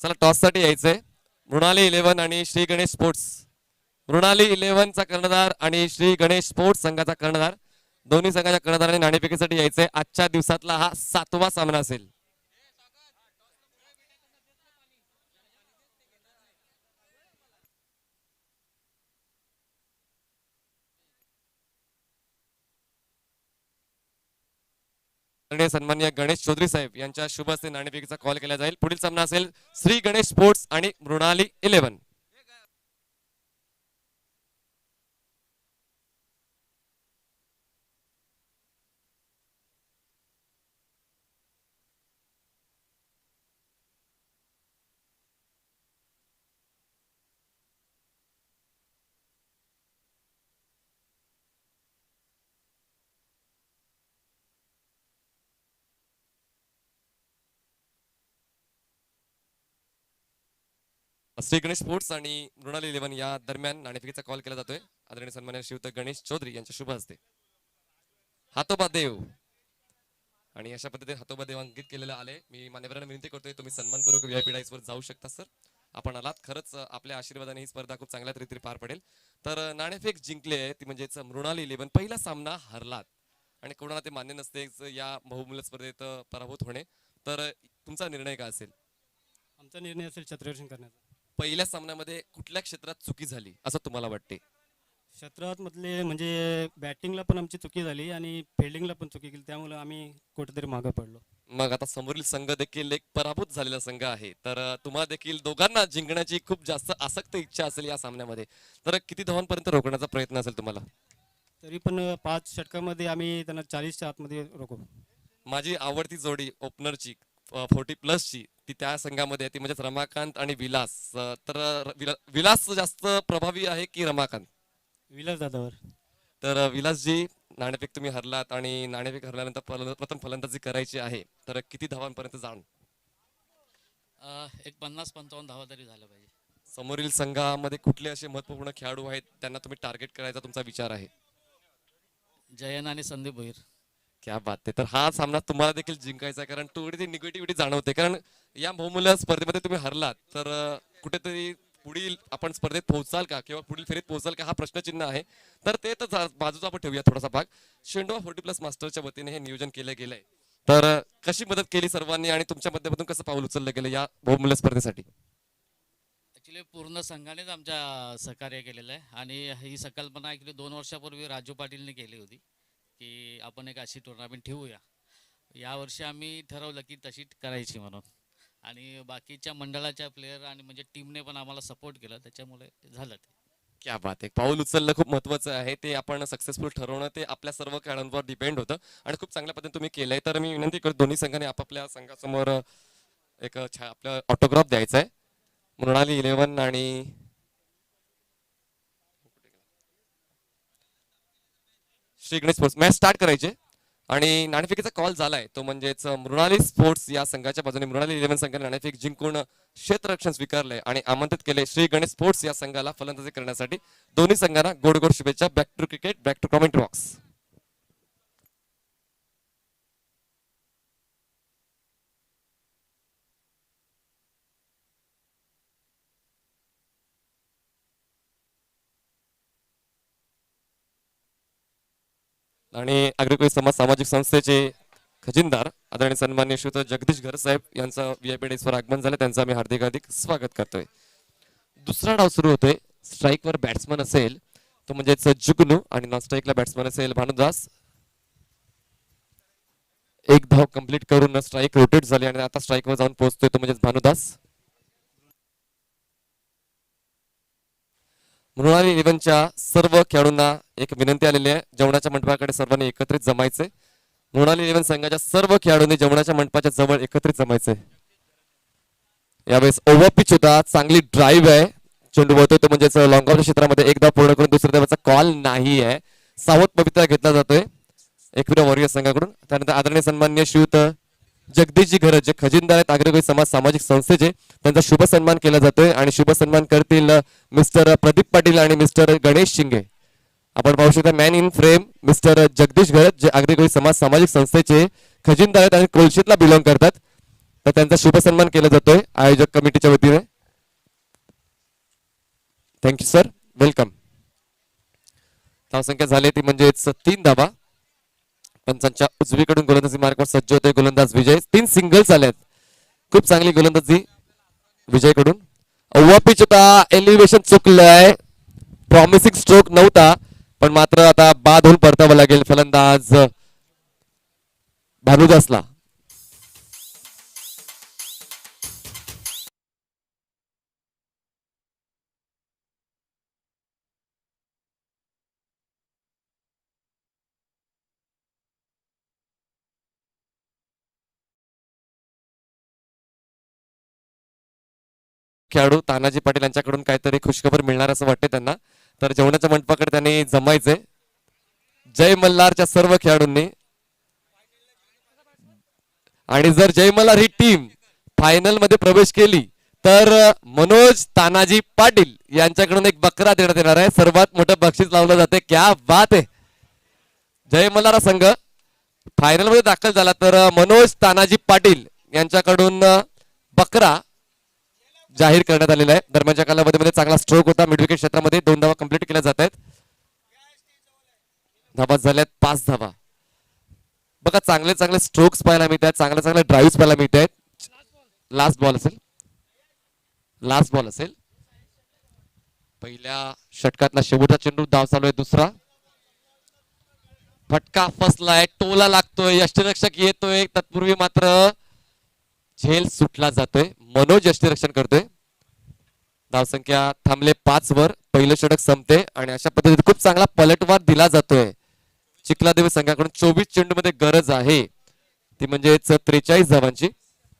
चला टॉस साठी यायचंय. मृणाली 11 आणि श्री गणेश स्पोर्ट्स. मृणाली 11चा कर्णधार आणि श्री गणेश स्पोर्ट्स संघाचा कर्णधार, दोन्ही संघाच्या कर्णधारांनी नाणेफेकीसाठी यायचंय. आजच्या दिवसातला हा 7वा सामना असेल. सन्माननीय गणेश चौधरी साहेब यांच्या शुभ हस्ते नाणेफेकीचा कॉल केला जाईल. पुढील सामना असेल श्री गणेश स्पोर्ट्स आणि मृणाली 11. श्री गणेश स्पोर्ट्स आणि मृणाली 11 या दरम्यान नाणेफेकीचा कॉल केला जातोय. आदरणीय सन्माननीय श्रीयुत गणेश चौधरी यांच्या शुभ हस्ते. हातोबा देव आणि अशा पद्धतीने हातोबा देव अंकित केलेलं आले. मी मान्यवरांना विनंती करतोय तुम्ही सन्मानपूर्वक व्हीआयपी डाईसवर जाऊ शकता सर. आपण आलात, खरंच आपल्या आशीर्वादाने ही स्पर्धा खूप चांगल्या रीतीने पार पडेल. तर नाणेफेक जिंकले ती म्हणजेच मृणाली 11. पहिला सामना हरलात आणि कोणाला ते मान्य नसते या बहुमूल्य स्पर्धेत पराभूत होणे. तर तुमचा निर्णय काय असेल? आमचा निर्णय असेल छत्ररक्षण करण्याचा. पहिल्या सामन्यामध्ये कुठल्या क्षेत्रात चुकी झाली असं तुम्हाला वाटते? क्षेत्रात मधले म्हणजे बॅटिंगला पण आमची चुकी झाली आणि फिल्डिंगला पण चुकी केली, त्यामुळे आम्ही कुठेतरी मागे पडलो. मग आता समोरील संघ देखील एक पराभूत झालेला संघ आहे, तर तुम्हाला देखील दोघांना जिंकण्याची खूप जास्त आसक्त इच्छा असेल या सामन्यामध्ये. तर किती धावांपर्यंत रोखण्याचा प्रयत्न असेल तुम्हाला? तरी पण 5 षटकामध्ये आम्ही त्यांना 40च्या आतमध्ये रोखू. माझी आवडती जोडी ओपनरची 40+ ती त्या संघामध्ये ती म्हणजे रमाकांत आणि विलास. तर विलास जास्त प्रभावी आहे की रमाकांत? विलास दादावर. तर विलासजी, नाणेफेक तुम्ही हरलात आणि नाणेफेक हरल्यानंतर प्रथम फलंदाजी करायची आहे, तर किती धावांपर्यंत जाण? एक 50-55 धावा तरी झालं पाहिजे. समोरील संघामध्ये कुठले असे महत्वपूर्ण खेळाडू आहेत त्यांना तुम्ही टार्गेट करायचा तुमचा विचार आहे? जयन आणि संदीप भोईर. क्या बात आहे. तर हा सामना तुम्हाला देखील जिंकायचा आहे, कारण थोडी ती निगेटिव्हिटी जाणवते, कारण या बहुमूल्य स्पर्धेमध्ये तुम्ही हरलात तर कुठेतरी पुढील आपण स्पर्धेत पोहोचाल का किंवा पुढील फेरीत पोहोचाल का हा प्रश्नचिन्ह आहे. तर ते तर बाजूचा आपण ठेवूया थोडासा भाग. शेंडोळा 40+ मास्टरच्या वतीने हे नियोजन केलं गेलंय, तर कशी मदत केली सर्वांनी आणि तुमच्या माध्यमातून कसं पाऊल उचललं गेलं या बहुमूल्य स्पर्धेसाठी? ऍक्च्युली पूर्ण संघानेच आमच्या सहकार्य केलेलं आहे आणि ही संकल्पना ऍक्च्युली 2 वर्षापूर्वी राजू पाटीलने केली होती की आपण एक अशी टुर्नामेंट ठेवूया. यावर्षी आम्ही ठरवलं की तशी करायची म्हणून, आणि बाकीच्या मंडळाच्या प्लेयर आणि म्हणजे टीमने पण आम्हाला सपोर्ट केला, त्याच्यामुळे झालं ते. क्या बात आहे. पाऊल उचलणं खूप महत्वाचं आहे, ते आपण सक्सेसफुल ठरवणं ते आपल्या सर्व खेळाडूंवर डिपेंड होतं आणि खूप चांगल्या पद्धतीने तुम्ही केलंय. तर मी विनंती करतो दोन्ही संघाने आपापल्या संघासमोर एक आपलं ऑटोग्राफ द्यायचा आहे. मृणाली 11 आणि Shri Ganesh sports match start करायचे आणि नाणेफेकीचा कॉल झालाय, तो म्हणजेच मृणाली स्पोर्ट्स या संघाच्या बाजूने मृणाली 11 संघाने नाणेफेक जिंकून क्षेत्ररक्षण स्वीकारलंय आणि आमंत्रित केले श्री गणेश स्पोर्ट्स या संघाला फलंदाजी करण्यासाठी. दोन्ही संघांना गोड गोड शुभेच्छा. Back to cricket, back to comment box. आणि अग्रकुल समाज सामाजिक संस्थेचे खजिनदार आदरणीय सन्माननीय श्रीयुत जगदीश घर साहेब यांचं व्हीआयपी डेस्कवर आगमन झालं, त्यांचं आम्ही हार्दिक हार्दिक स्वागत करतोय. दुसरा डाव सुरू होतोय. स्ट्राईकवर बॅट्समन असेल तो म्हणजेच जुगनू आणि नॉन स्ट्राईकला बॅट्समन असेल भानुदास. एक धाव कंप्लीट करून स्ट्राईक रोटेट झाली आणि आता स्ट्राईकवर जाऊन पोहोचतोय तो म्हणजेच भानुदास. मृणाली 11च्या सर्व खेळाडूंना एक विनंती आलेली आहे, जेवणाच्या मंडपाकडे सर्वांनी एकत्रित जमायचे. मृणाली 11 संघाच्या सर्व खेळाडूंनी जेवणाच्या मंडपाच्या जवळ एकत्रित जमायचे. यावेळेस ओव्हर पिच होता, चांगली ड्राईव्ह आहे, चेंडू वळतोय तो म्हणजेच लॉंग ऑफच्या क्षेत्रामध्ये एकदा पूर्ण करून दुसऱ्या धावाचा कॉल नाही आहे. सावध पवित्रा घेतला जातोय एकविरा वॉरियर संघाकडून. त्यानंतर आदरणीय सन्माननीय श्रीयुत जगदीशजी घर जे खजिनदार आहेत अग्रगोई समाज सामाजिक संस्थेचे, त्यांचा शुभ सन्मान केला जातोय आणि शुभ सन्मान करतील मिस्टर प्रदीप पाटील आणि मिस्टर गणेश शिंगे. आपण पाहू शकता man in frame mister Jagdish Gharat जे अग्रगोई समाज सामाजिक संस्थेचे खजिनदार आहेत आणि कोलशीतला बिलॉंग करतात, तर त्यांचा शुभ सन्मान केला जातोय आयोजक कमिटीच्या वतीने. Thank you sir, welcome. धावसंख्या झाली ती म्हणजेच 3 धावा. पंचांच्या उजवीकडून गोलंदाजी मार्गावर सज्ज होते गोलंदाज विजय. 3 सिंगल्स आलेत, खूप चांगली गोलंदाजी विजयकडून. पिच होता, एलिव्हेशन चुकलंय, प्रॉमिसिंग स्ट्रोक नव्हता, पण मात्र आता बाद होऊन परतावं लागेल. फलंदाज भानुदासला. खेळाडू तानाजी पाटील यांच्याकडून काहीतरी खुशखबर मिळणार असं वाटते त्यांना. तर जेवणाच्या मंडपाकडे त्यांनी जमायचंय. जय मल्हारच्या सर्व खेळाडूंनी. आणि जर जय मल्हार ही टीम फायनल मध्ये प्रवेश केली तर मनोज तानाजी पाटील यांच्याकडून एक बकरा देण्यात येणार आहे. सर्वात मोठं बक्षीस लावलं जाते. क्या बात आहे. जय मल्हार संघ फायनल मध्ये दाखल झाला तर मनोज तानाजी पाटील यांच्याकडून बकरा जाहीर करण्यात आलेला आहे. दरम्यानच्या कालावधीमध्ये चांगला स्ट्रोक होता. मिड विकेट क्षेत्रामध्ये 2 धावा कंप्लीट केल्या जात आहेत. धावा झाल्यात 5 धावा. बघा चांगले चांगले स्ट्रोक्स पाहायला मिळत आहेत. चांगले चांगले ड्राईव्ह पाहायला मिळत आहेत. लास्ट बॉल असेल. लास्ट बॉल असेल. पहिल्या षटकातला शेवटचा चेंडू. धाव चालू आहे दुसरा. फटका फसलाय. टोला लागतोय. यष्टिरक्षक येतोय. तत्पूर्वी मात्र झेल सुटला जातोय. मनोज यष्टिरक्षण करतोय. धावसंख्या थांबले 5 वर. पहिलं षटक संपते आणि अशा पद्धतीने खूप चांगला पलटवार दिला जातोय. चिखलादेवी संघाकडून 24 चेंडू मध्ये गरज आहे ती म्हणजेच 43 धावांची.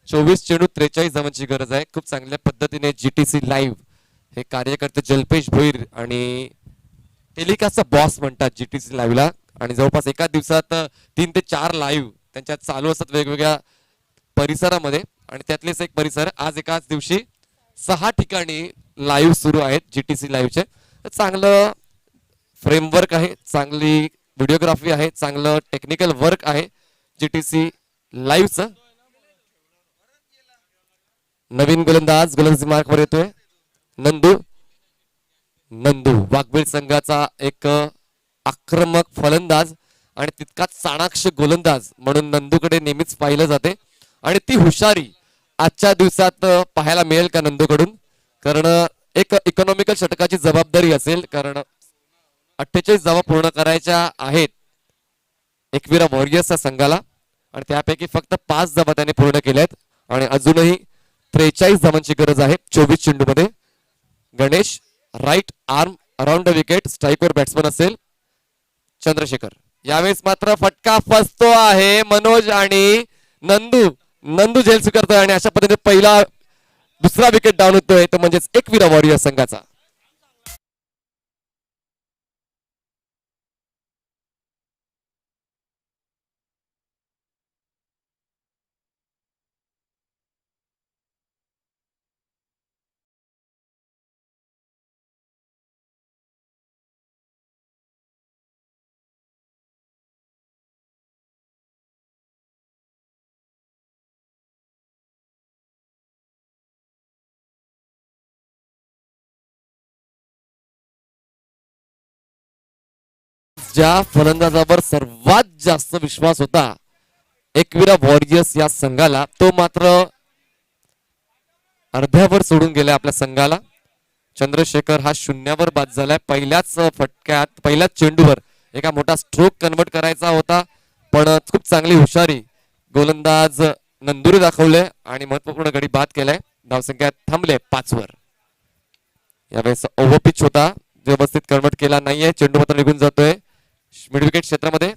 24 चेंडू 43 धावांची गरज आहे. खूप चांगल्या पद्धतीने जीटीसी लाईव्ह हे कार्यकर्ते जल्पेश भोईर आणि टेलिकास्टचा बॉस म्हणतात जीटीसी लाईव्हला. आणि जवळपास एका दिवसात 3 ते 4 लाईव्ह त्यांच्यात चालू असतात वेगवेगळ्या परिसरामध्ये. आणि त्यातलेच एक परिसर आज एकाच दिवशी 6 ठिकाणी लाईव्ह सुरू आहेत जीटीसी लाईव्हचे. चांगलं फ्रेमवर्क आहे. चांगली व्हिडिओग्राफी आहे. चांगलं टेक्निकल वर्क आहे जीटीसी लाईव्हचं. नवीन गोलंदाजी मार्कवर येतोय नंदू. नंदू वाघबीळ संघाचा एक आक्रमक फलंदाज आणि तितकाच चाणाक्ष गोलंदाज म्हणून नंदूकडे नेहमीच पाहिलं जाते. आणि ती हुशारी आजच्या दिवसात पाहायला मिळेल का नंदूकडून. कारण एक इकॉनॉमिकल षटकाची जबाबदारी असेल. कारण 48 धावा पूर्ण करायच्या आहेत एकविरा वॉरियर्सच्या संघाला आणि त्यापैकी फक्त 5 धावा त्यांनी पूर्ण केल्यात. आणि अजूनही 43 धावांची गरज आहे 24 चेंडू मध्ये. Ganesh right arm around the wicket. स्ट्राईकवर बॅट्समन असेल चंद्रशेखर. यावेळेस मात्र फटका फसतो आहे. मनोज आणि नंदू. नंदू झेल स्वीकारतोय आणि अशा पद्धतीने पहिला दुसरा विकेट डाऊन होतोय तो म्हणजेच एकविरा वॉरियर्स संघाचा. ज्या फलंदाजावर सर्वात जास्त विश्वास होता एकविरा वॉरियर्स या संघाला तो मात्र अर्ध्यावर सोडून गेला आपल्या संघाला. चंद्रशेखर हा शून्यावर बाद झालाय. पहिल्याच फटक्यात पहिल्याच चेंडूवर एका मोठा स्ट्रोक कन्वर्ट करायचा होता पण खूप चांगली हुशारी गोलंदाज नंदुरी दाखवले आणि महत्वपूर्ण गडी बाद केलाय. धावसंख्या थांबले 5 वर. यावेळेस ओव्हरपिच होता व्यवस्थित कन्वर्ट केला नाहीये. चेंडू मात्र निघून जातोय मिड विकेट क्षेत्रामध्ये.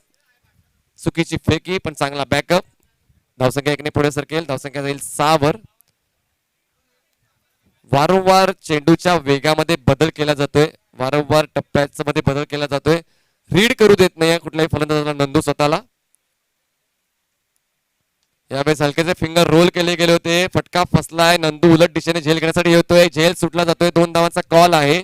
चुकीची फेकी पण चांगला बॅकअप. धावसंख्या 1 ने पुढे सरकेल. धावसंख्या जाईल 6 वर. वारंवार चेंडूच्या वेगामध्ये बदल केला जातोय. वारंवार टप्प्यामध्ये बदल केला जातोय. रीड करू देत नाही कुठल्याही फलंदाजाला नंदू स्वतःला. यावेळेस हलकेचे फिंगर रोल केले गेले होते. फटका फसलाय. नंदू उलट दिशेने झेल घेण्यासाठी येतोय. झेल सुटला जातोय. 2 धावांचा कॉल आहे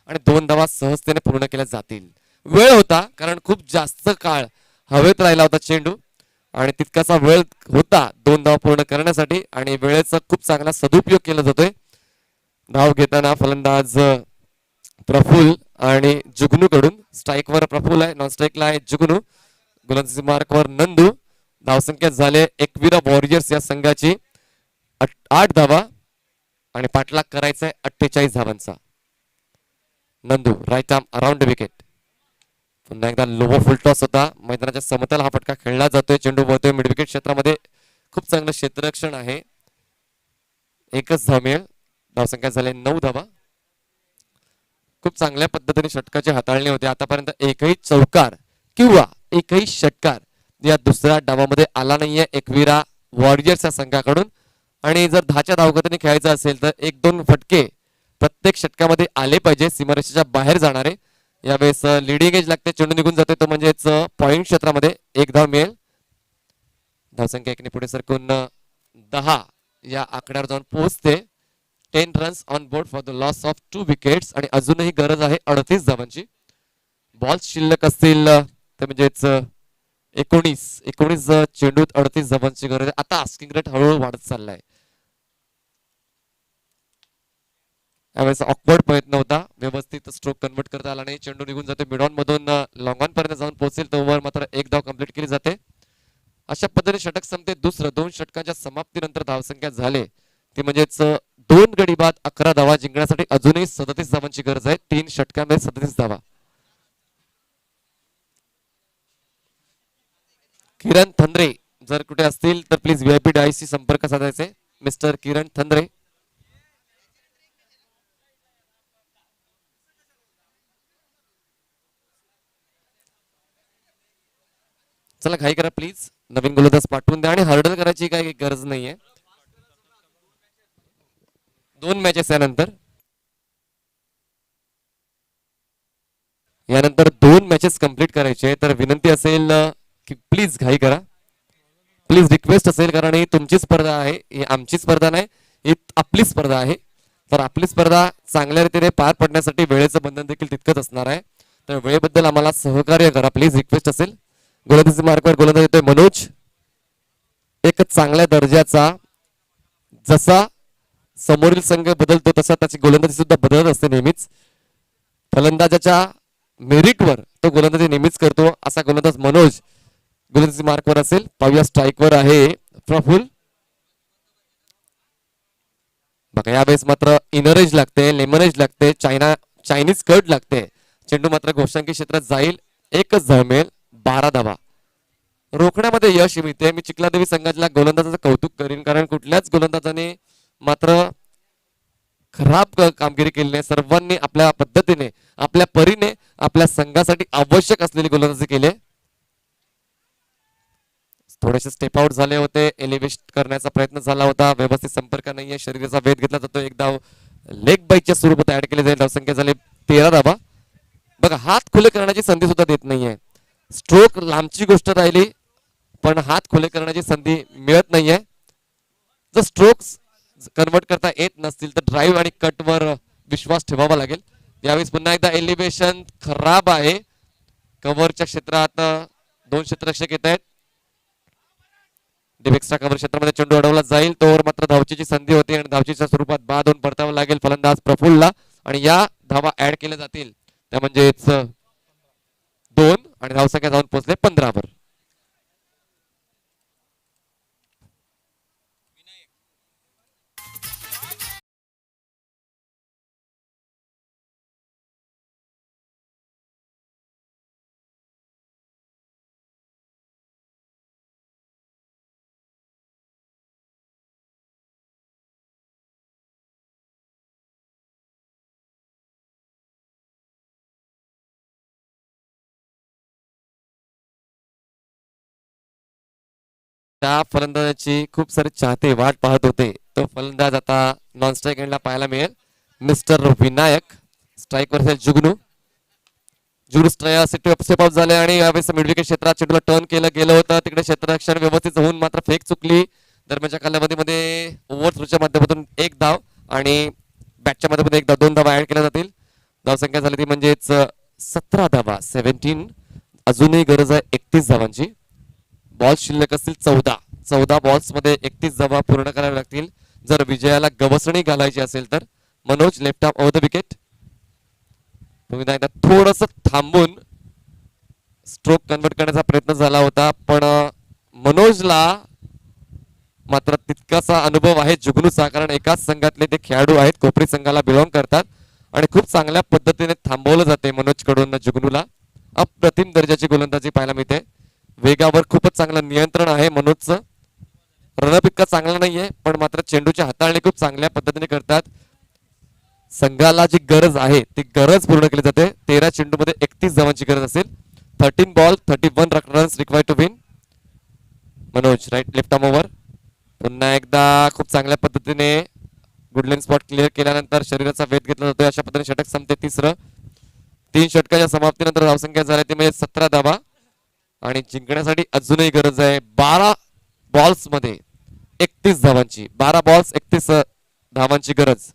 आणि 2 धावा सहजतेने पूर्ण केल्या जातील. वेळ होता कारण खूप जास्त काळ हवेत राहिला होता चेंडू आणि तितकासा वेळ होता 2 धावा पूर्ण करण्यासाठी आणि वेळेचा खूप चांगला सदुपयोग केला जातोय. धाव घेताना फलंदाज प्रफुल आणि जुगनू कडून. स्ट्राईकवर प्रफुल आहे. नॉन स्ट्राईकला आहे जुगनू. गोलंदाजी मार्कवर नंदू. धावसंख्या झाले एकविरा वॉरियर्स या संघाची 8 धावा आणि पाठलाग करायचा आहे 48 धावांचा. Nandu right arm around wicket. पुन्हा एकदा लो फुल टॉस होता. मैदानाच्या समतल हा फटका खेळला जातोय. चेंडू वळतोय मिड विकेट क्षेत्रामध्ये. खूप चांगलं क्षेत्ररक्षण आहे. एकच धाव मिळेल. धावसंख्या झाले 9 धावा. खूप चांगल्या पद्धतीने षटकाची हाताळणी होते. आतापर्यंत एकही चौकार किंवा एकही षटकार या दुसऱ्या डावामध्ये आला नाहीये एकविरा वॉरियर्स या संघाकडून. आणि जर 10च्या धावगतीने खेळायचं असेल तर 1-2 फटके प्रत्येक षटकामध्ये आले पाहिजे सीमारेषेच्या बाहेर जाणारे. यावेळेस लिडिंग एज लागते. चेंडू निघून जाते तो म्हणजेच पॉइंट क्षेत्रामध्ये 1 धाव मिळेल. धावसंख्या 1ने पुढे सरकून 10 या आकड्यावर जाऊन पोहोचते. 10 runs on board for the loss of 2 wickets. आणि अजूनही गरज आहे 38 धावांची. बॉल शिल्लक असतील ते म्हणजेच 19 चेंडूत 38 धावांची गरज आहे. आता आस्किंग रेट हळूहळू वाढत चाललाय. यावेळेस ऑकवर्ड प्रयत्न होता. व्यवस्थित स्ट्रोक कन्वर्ट करता आला नाही. चेंडू निघून जाते मिड ऑन मधून लॉंग ऑन पर्यंत जाऊन पोहोचेल तोवर मात्र 1 धाव कंप्लीट केली जाते. अशा पद्धतीने षटक संपते. दुसरं 2 षटकांच्या समाप्तीनंतर धावसंख्या झाले ती म्हणजेच 2 गडी बाद 11 धावा. जिंकण्यासाठी अजूनही 37 धावांची गरज आहे. 3 षटकांमध्ये 37 धावा. किरण थंद्रे जर कुठे असतील तर प्लीज व्हीआयपी डायसशी संपर्क साधायचे. मिस्टर किरण थंद्रे. चला घाई करा प्लीज. नवीन गोलंदाज पाठवून द्या आणि हर्डल करायची काही गरज नाहीये. 2 मॅचेस यानंतर 2 मॅचेस कंप्लीट करायचे. तर विनंती असेल की प्लीज घाई करा. प्लीज रिक्वेस्ट असेल कारण ही तुमची स्पर्धा आहे. ही आमची स्पर्धा नाही. ही आपली स्पर्धा आहे. तर आपली स्पर्धा चांगल्या रीतीने पार पडण्यासाठी वेळेचं बंधन देखील तितकंच असणार आहे. तर वेळेबद्दल आम्हाला सहकार्य करा प्लीज. रिक्वेस्ट असेल. गोलंदाजी मार्कवर गोलंदाज येतोय मनोज. एक चांगल्या दर्जाचा. जसा समोरील संघ बदलतो तसा त्याची गोलंदाजी सुद्धा बदलत असते नेहमीच. फलंदाजाच्या मेरिटवर तो गोलंदाजी नेहमीच करतो असा गोलंदाज मनोज गोलंदाजी मार्कवर असेल. पाहूया स्ट्राईकवर आहे प्रफुल. बघा यावेळेस मात्र इनरेज लागते. लेमनेज लागते. चायनीज कट लागते. चेंडू मात्र गोष्टांकी क्षेत्रात जाईल. 1च धाव मिळेल. 12 धावा. रोखण्यामध्ये यश मिळते. मी चिखलादेवी संघाच्या गोलंदाजाचं कौतुक करीन कारण कुठल्याच गोलंदाजाने मात्र खराब कामगिरी केली नाही. सर्वांनी आपल्या पद्धतीने आपल्या परीने आपल्या संघासाठी आवश्यक असलेली गोलंदाजी केली. थोडेसे स्टेप आउट झाले होते. एलिव्हेट करण्याचा प्रयत्न झाला होता. व्यवस्थित संपर्क नाहीये. शरीराचा वेध घेतला जातो. 1 धाव लेग बाईकच्या स्वरूपात ऍड केली जाईल. धावसंख्या झाली 13 धावा. बघा हात खुले करण्याची संधी सुद्धा देत नाहीये. स्ट्रोक लांबची गोष्ट राहिली पण हात खुले करण्याची संधी मिळत नाहीये. जर स्ट्रोक्स कन्वर्ट करता येत नसतील तर ड्राईव्ह आणि कटवर विश्वास ठेवावा लागेल. यावेळेस पुन्हा एकदा एलिव्हेशन खराब आहे. कव्हरच्या क्षेत्रात 2 क्षेत्ररक्षक येत आहेत. एक्स्ट्रा कव्हर क्षेत्रामध्ये चेंडू अडवला जाईल. तोवर मात्र धावचीची संधी होती आणि धावचीच्या स्वरूपात बाद होऊन परतावं लागेल फलंदाज प्रफुल्लला. आणि या धावा ऍड केल्या जातील त्या म्हणजेच 2 आणि धावसंख्या जाऊन पोहोचले 15 वर. त्या फलंदाजाची खूप सारे चाहते वाट पाहत होते. तो फलंदाज आता नॉन स्ट्राईक एंडला पाहायला मिळेल. मिस्टर विनायक. स्ट्राईक वर जुगनू. जुगनू स्टेप आउट झाले आणि यावेळेस मिड विकेट क्षेत्रात चेंडूला टर्न केलं गेलं होतं. तिकडे क्षेत्ररक्षण व्यवस्थित होऊन मात्र फेक चुकली. दरम्यानच्या कालावधीमध्ये ओव्हर थ्रूच्या माध्यमातून 1 धाव आणि बॅटच्या माध्यमातून 2 धावा ऍड केल्या जातील. धावसंख्या झाली ती म्हणजेच 17 धावा. 17. अजूनही गरज आहे 31 धावांची. बॉल शिल्लक असतील 14 बॉल्स मध्ये 31 धावा पूर्ण कराव्या लागतील जर विजयाला गवसणी घालायची असेल तर. Manoj left arm over the wicket. थोडस थांबून स्ट्रोक कन्वर्ट करण्याचा प्रयत्न झाला होता पण मनोजला मात्र तितकासा अनुभव आहे जुगनूचा कारण एकाच संघातले ते खेळाडू आहेत. कोपरी संघाला बिलॉंग करतात आणि खूप चांगल्या पद्धतीने थांबवलं जाते मनोज कडून जुगनूला. अप्रतिम दर्जाची गोलंदाजी पाहायला मिळते. वेगावर खूपच चांगलं नियंत्रण आहे मनोजचं. रनअप इतका चांगला नाहीये, पण मात्र चेंडूची हाताळणी खूप चांगल्या पद्धतीने करतात. संघाला जी गरज आहे ती गरज पूर्ण केली जाते. 13 चेंडूमध्ये 31 धावांची गरज असेल. 13 ball 31 runs required to win. Manoj right left arm over. पुन्हा एकदा खूप चांगल्या पद्धतीने गुडलेन स्पॉट क्लिअर केल्यानंतर शरीराचा वेध घेतला जातोय. अशा पद्धतीने षटक संपते तिसरं. 3 षटकाच्या समाप्तीनंतर धावसंख्या झाली ती म्हणजे 17 धावा आणि जिंकण्यासाठी अजूनही गरज आहे 12 बॉल्स मध्ये 31 धावांची. 12 बॉल्स 31 धावांची गरज.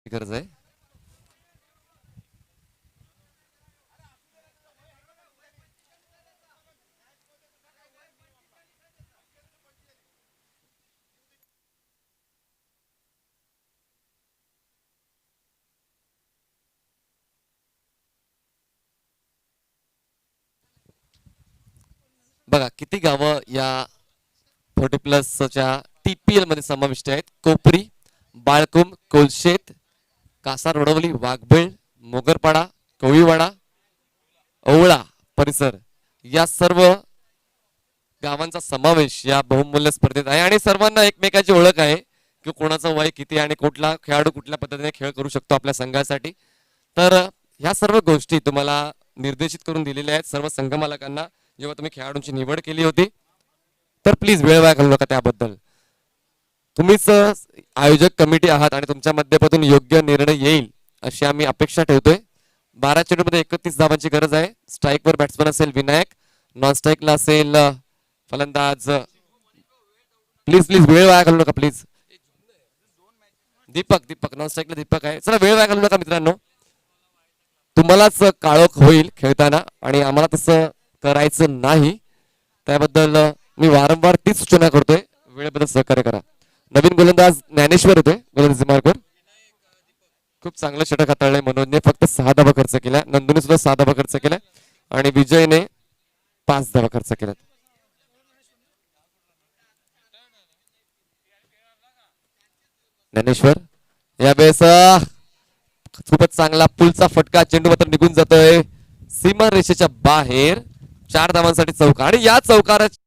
गरज आहे. बघा किती गावं या 40+ TPL मध्ये समाविष्ट आहेत. कोपरी, बाळकुम, कोलशेत, कासार, रोडवली, वाघबीळ, मोगरपाडा, कोळीवाडा, ओवळा परिसर या सर्व गावांचा समावेश या बहुमूल्य स्पर्धेत आहे आणि सर्वांना एकमेकाची ओळख आहे की कोणाचं वय किती आणि कुठला खेळाडू कुठल्या पद्धतीने खेळ करू शकतो आपल्या संघासाठी. तर ह्या सर्व गोष्टी तुम्हाला निर्देशित करून दिलेल्या आहेत सर्व संघ मालकांना जेव्हा तुम्ही खेळाडूंची निवड केली होती. तर प्लीज वेळ वाया घालू नका त्याबद्दल. तुम्हीच आयोजक कमिटी आहात आणि तुमच्या माध्यमातून योग्य निर्णय येईल अशी आम्ही अपेक्षा ठेवतोय. 12 चेंडूमध्ये 31 धावांची गरज आहे. स्ट्राईकवर बॅट्समन असेल विनायक, नॉन स्ट्राईकला असेल फलंदाज. प्लीज प्लीज वेळ वाया घालू नका प्लीज. दीपक नॉन स्ट्राईकला दीपक आहे. चला वेळ वाया घालू नका मित्रांनो. तुम्हालाच काळोख होईल खेळताना आणि आम्हाला तसं करायचं नाही. त्याबद्दल मी वारंवार तीच सूचना करतोय. वेळेबद्दल सहकार्य करा. नवीन गोलंदाज ज्ञानेश्वर होते गोलंदाजी मार्कवर. खूप चांगलं षटक हाताळलंय मनोजने. फक्त 6 धावा खर्च केल्या. नंदूने सुद्धा 6 धावा खर्च केल्या आणि विजयने 5 धावा खर्च केल्यात. ज्ञानेश्वर यावेळेस खूपच चांगला पुलचा फटका. चेंडू मात्र निघून जातोय सीमा रेषेच्या बाहेर. 4 धावांसाठी चौकार आणि या चौकाराचा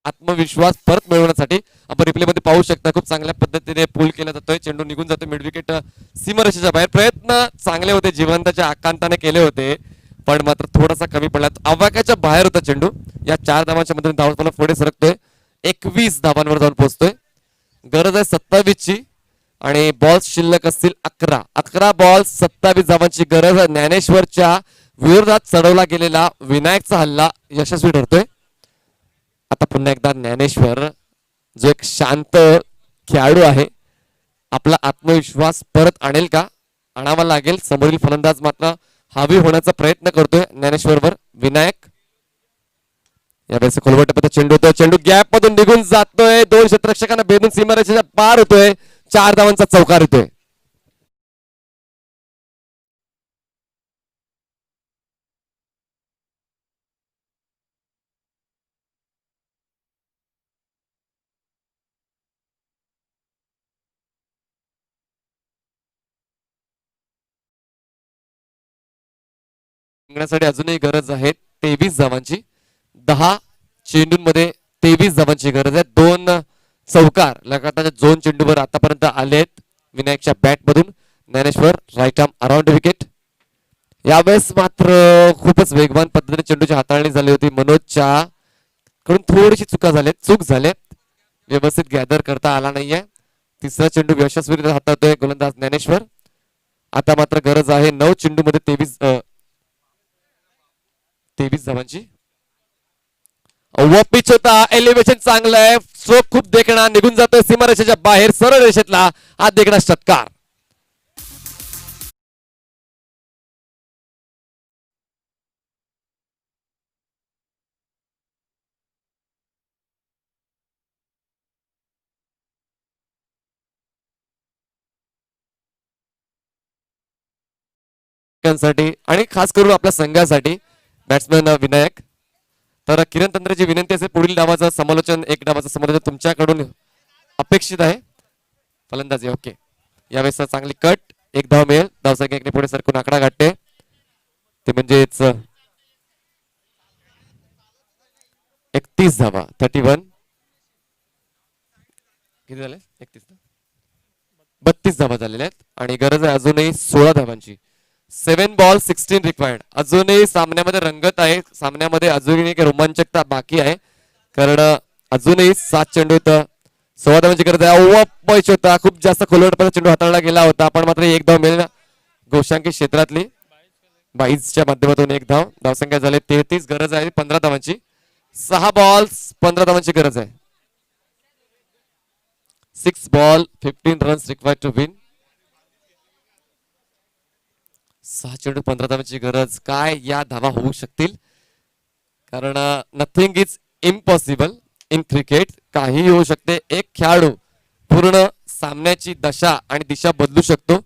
आत्मविश्वास परत मिळवण्यासाठी आपण रिप्ले मध्ये पाहू शकता खूप चांगल्या पद्धतीने पूल केला जातोय. चेंडू निघून जातोय मिड विकेट सीमारेषेच्या बाहेर. प्रयत्न चांगले होते जिवंताच्या आकांताने केले होते पण मात्र थोडासा कमी पडला. आवाक्याच्या बाहेर होता चेंडू. या 4 धावांच्या मध्ये धावा पुढे सरकतोय. 21 धावांवर जाऊन पोहोचतोय. गरज आहे 27 ची आणि बॉल्स शिल्लक असतील 11. 11 बॉल्स 27 धावांची गरज. ज्ञानेश्वरच्या विरोधात चढवला गेलेला विनायकचा हल्ला यशस्वी ठरतोय. आता पुन्हा एकदा ज्ञानेश्वर जो एक शांत खेळाडू आहे आपला आत्मविश्वास परत आणेल का? आणावा लागेल. समोरील फलंदाज मात्र हावी होण्याचा प्रयत्न करतोय ज्ञानेश्वरवर. विनायक यावेळेस खोलवटपणे चेंडू होतोय. चेंडू गॅप मधून निघून जातोय. 2 क्षेत्ररक्षकांना भेदून सीमारेषेच्या पार होतोय. 4 धावांचा चौकार येतोय. जिंकण्यासाठी अजूनही गरज आहे 23 धावांची. 10 चेंडूंमध्ये 23 धावांची गरज आहे. 2 चौकार लगातार 2 चेंडूवर आतापर्यंत आले आहेत विनायकच्या बॅट मधून. Dnyaneshwar right arm around wicket. यावेळेस मात्र खूपच वेगवान पद्धतीने चेंडूची हाताळणी झाली होती. मनोजच्या कडून थोडीशी चूक झाले, व्यवस्थित गॅदर करता आला नाहीये. तिसरा चेंडू यशस्वीरित्या हाताळतोय गोलंदाज ज्ञानेश्वर. आता मात्र गरज आहे 9 चेंडूमध्ये 23 धावांची. पिच होता, एलिव्हेशन चांगलं आहे, स्ट्रोक खूप देखणा निघून जातोय सीमारेषेच्या बाहेर, सरळ रेषेतला हा देखणा षटकार. साठी आणि खास करून आपल्या संघासाठी बॅट्समॅन विनायक. तर किरण तंत्रची विनंती असेल, पुढील डावाचं समालोचन, एक डावाचं समालोचन तुमच्याकडून अपेक्षित आहे. फलंदाजी ओके. यावेळेस चांगली कट, एक धाव मिळेल. धावसंख्या एकने पुढे सरकून आकडा गाठते, ते म्हणजेच 31 धावा. 31 किती झाले? 32 धावा झालेल्या आहेत आणि गरज आहे अजूनही 16 धावांची. 7 बॉल 16 रिक्वायर्ड. अजूनही सामन्यामध्ये रंगत आहे, सामन्यामध्ये अजूनही एक रोमांचकता बाकी आहे, कारण अजूनही 7 चेंडूत 16 धावांची गरज आहे. पैच होता, खूप जास्त खोलवटपणे चेंडू हाताळला गेला होता, पण मात्र एक धाव मिळेल घोषांकी क्षेत्रातली. 22च्या माध्यमातून एक धाव. धावसंख्या झाली 33. गरज आहे 15 धावांची. 6 बॉल्स 15 धावांची गरज आहे. 6 ball 15 runs required to win. 6 चेंडू 15 धावांची गरज. काय या धावा होऊ शकतील? कारण nothing is impossible in cricket. काही होऊ शकते. एक खेळाडू पूर्ण सामन्याची दशा आणि दिशा बदलू शकतो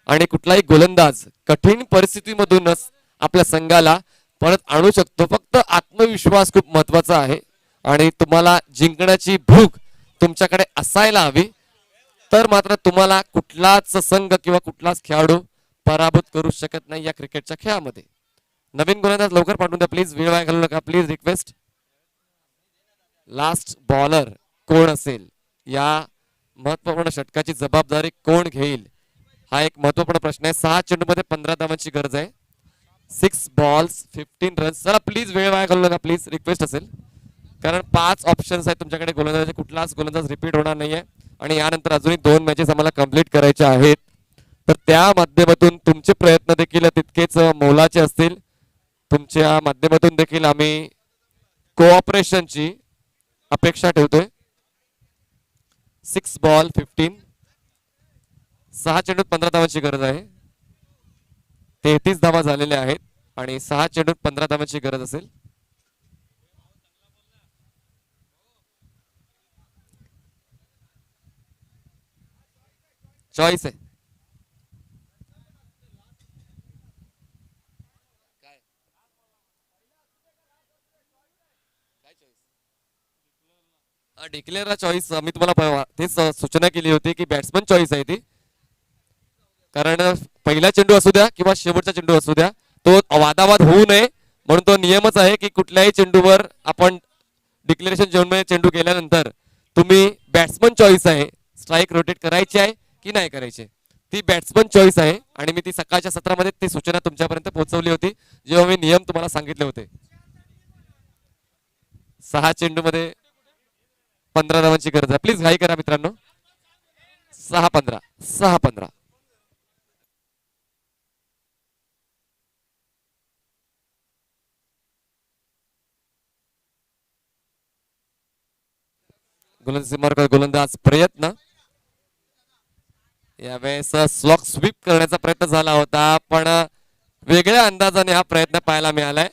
आणि कुठलाही गोलंदाज कठीण परिस्थितीमधूनच आपल्या संघाला परत आणू शकतो. फक्त आत्मविश्वास खूप महत्वाचा आहे आणि तुम्हाला जिंकण्याची भूक तुमच्याकडे असायला हवी, तर मात्र तुम्हाला कुठलाच संघ किंवा कुठलाच खेळाडू पराभूत करू शकत नाही या क्रिकेटच्या खेळामध्ये. नवीन गोलंदाज लवकर पाठवून द्या प्लीज, वेळ वाया घालू नका प्लीज, रिक्वेस्ट. लास्ट बॉलर कोण असेल, या महत्वपूर्ण षटकाची जबाबदारी कोण घेईल, हा एक महत्वपूर्ण प्रश्न आहे. 6 चेंडूमध्ये 15 धावांची गरज आहे. 6 बॉल्स 15 रन्स. चला प्लीज वेळ वाया घालू नका प्लीज, रिक्वेस्ट असेल, कारण 5 ऑप्शन्स आहेत तुमच्याकडे गोलंदाजाचे. कुठलाच गोलंदाज रिपीट होणार नाहीये आणि यानंतर अजूनही 2 मॅचेस आम्हाला कंप्लीट करायच्या आहेत, तर त्या माध्यमातून तुमचे प्रयत्न देखील तितकेच मोलाचे असतील. तुमच्या माध्यमातून देखील आम्ही कोऑपरेशनची अपेक्षा ठेवतोय. 6 बॉल 15, 6 चेंडूत 15 धावांची गरज आहे. 33 धावा झालेल्या आहेत आणि 6 चेंडूत 15 धावांची गरज असेल. चॉईस आहे. डिक्लेअर चॉईस मी तुम्हाला तेच सूचना केली होती की बॅट्समन चॉईस आहे ती, कारण पहिला चेंडू असू द्या किंवा शेवटचा चेंडू असू द्या, तो वादावाद होऊ नये म्हणून तो नियमच आहे की कुठल्याही चेंडूवर आपण डिक्लेरेशन जेवण चेंडू केल्यानंतर तुम्ही बॅट्समन चॉईस आहे, स्ट्राईक रोटेट करायची आहे की नाही करायची, ती बॅट्समन चॉईस आहे. आणि मी ती सकाळच्या सत्रामध्ये ती सूचना तुमच्यापर्यंत पोहोचवली होती जेव्हा मी नियम तुम्हाला सांगितले होते. 6 चेंडूमध्ये 15 धावांची गरज आहे. प्लीज घाई करा मित्रांनो. 6-15 6-15. गोलंदाज प्रयत्न. यावेळेस स्लॉक स्वीप करण्याचा प्रयत्न झाला होता, पण वेगळ्या अंदाजाने हा प्रयत्न पाहायला मिळालाय.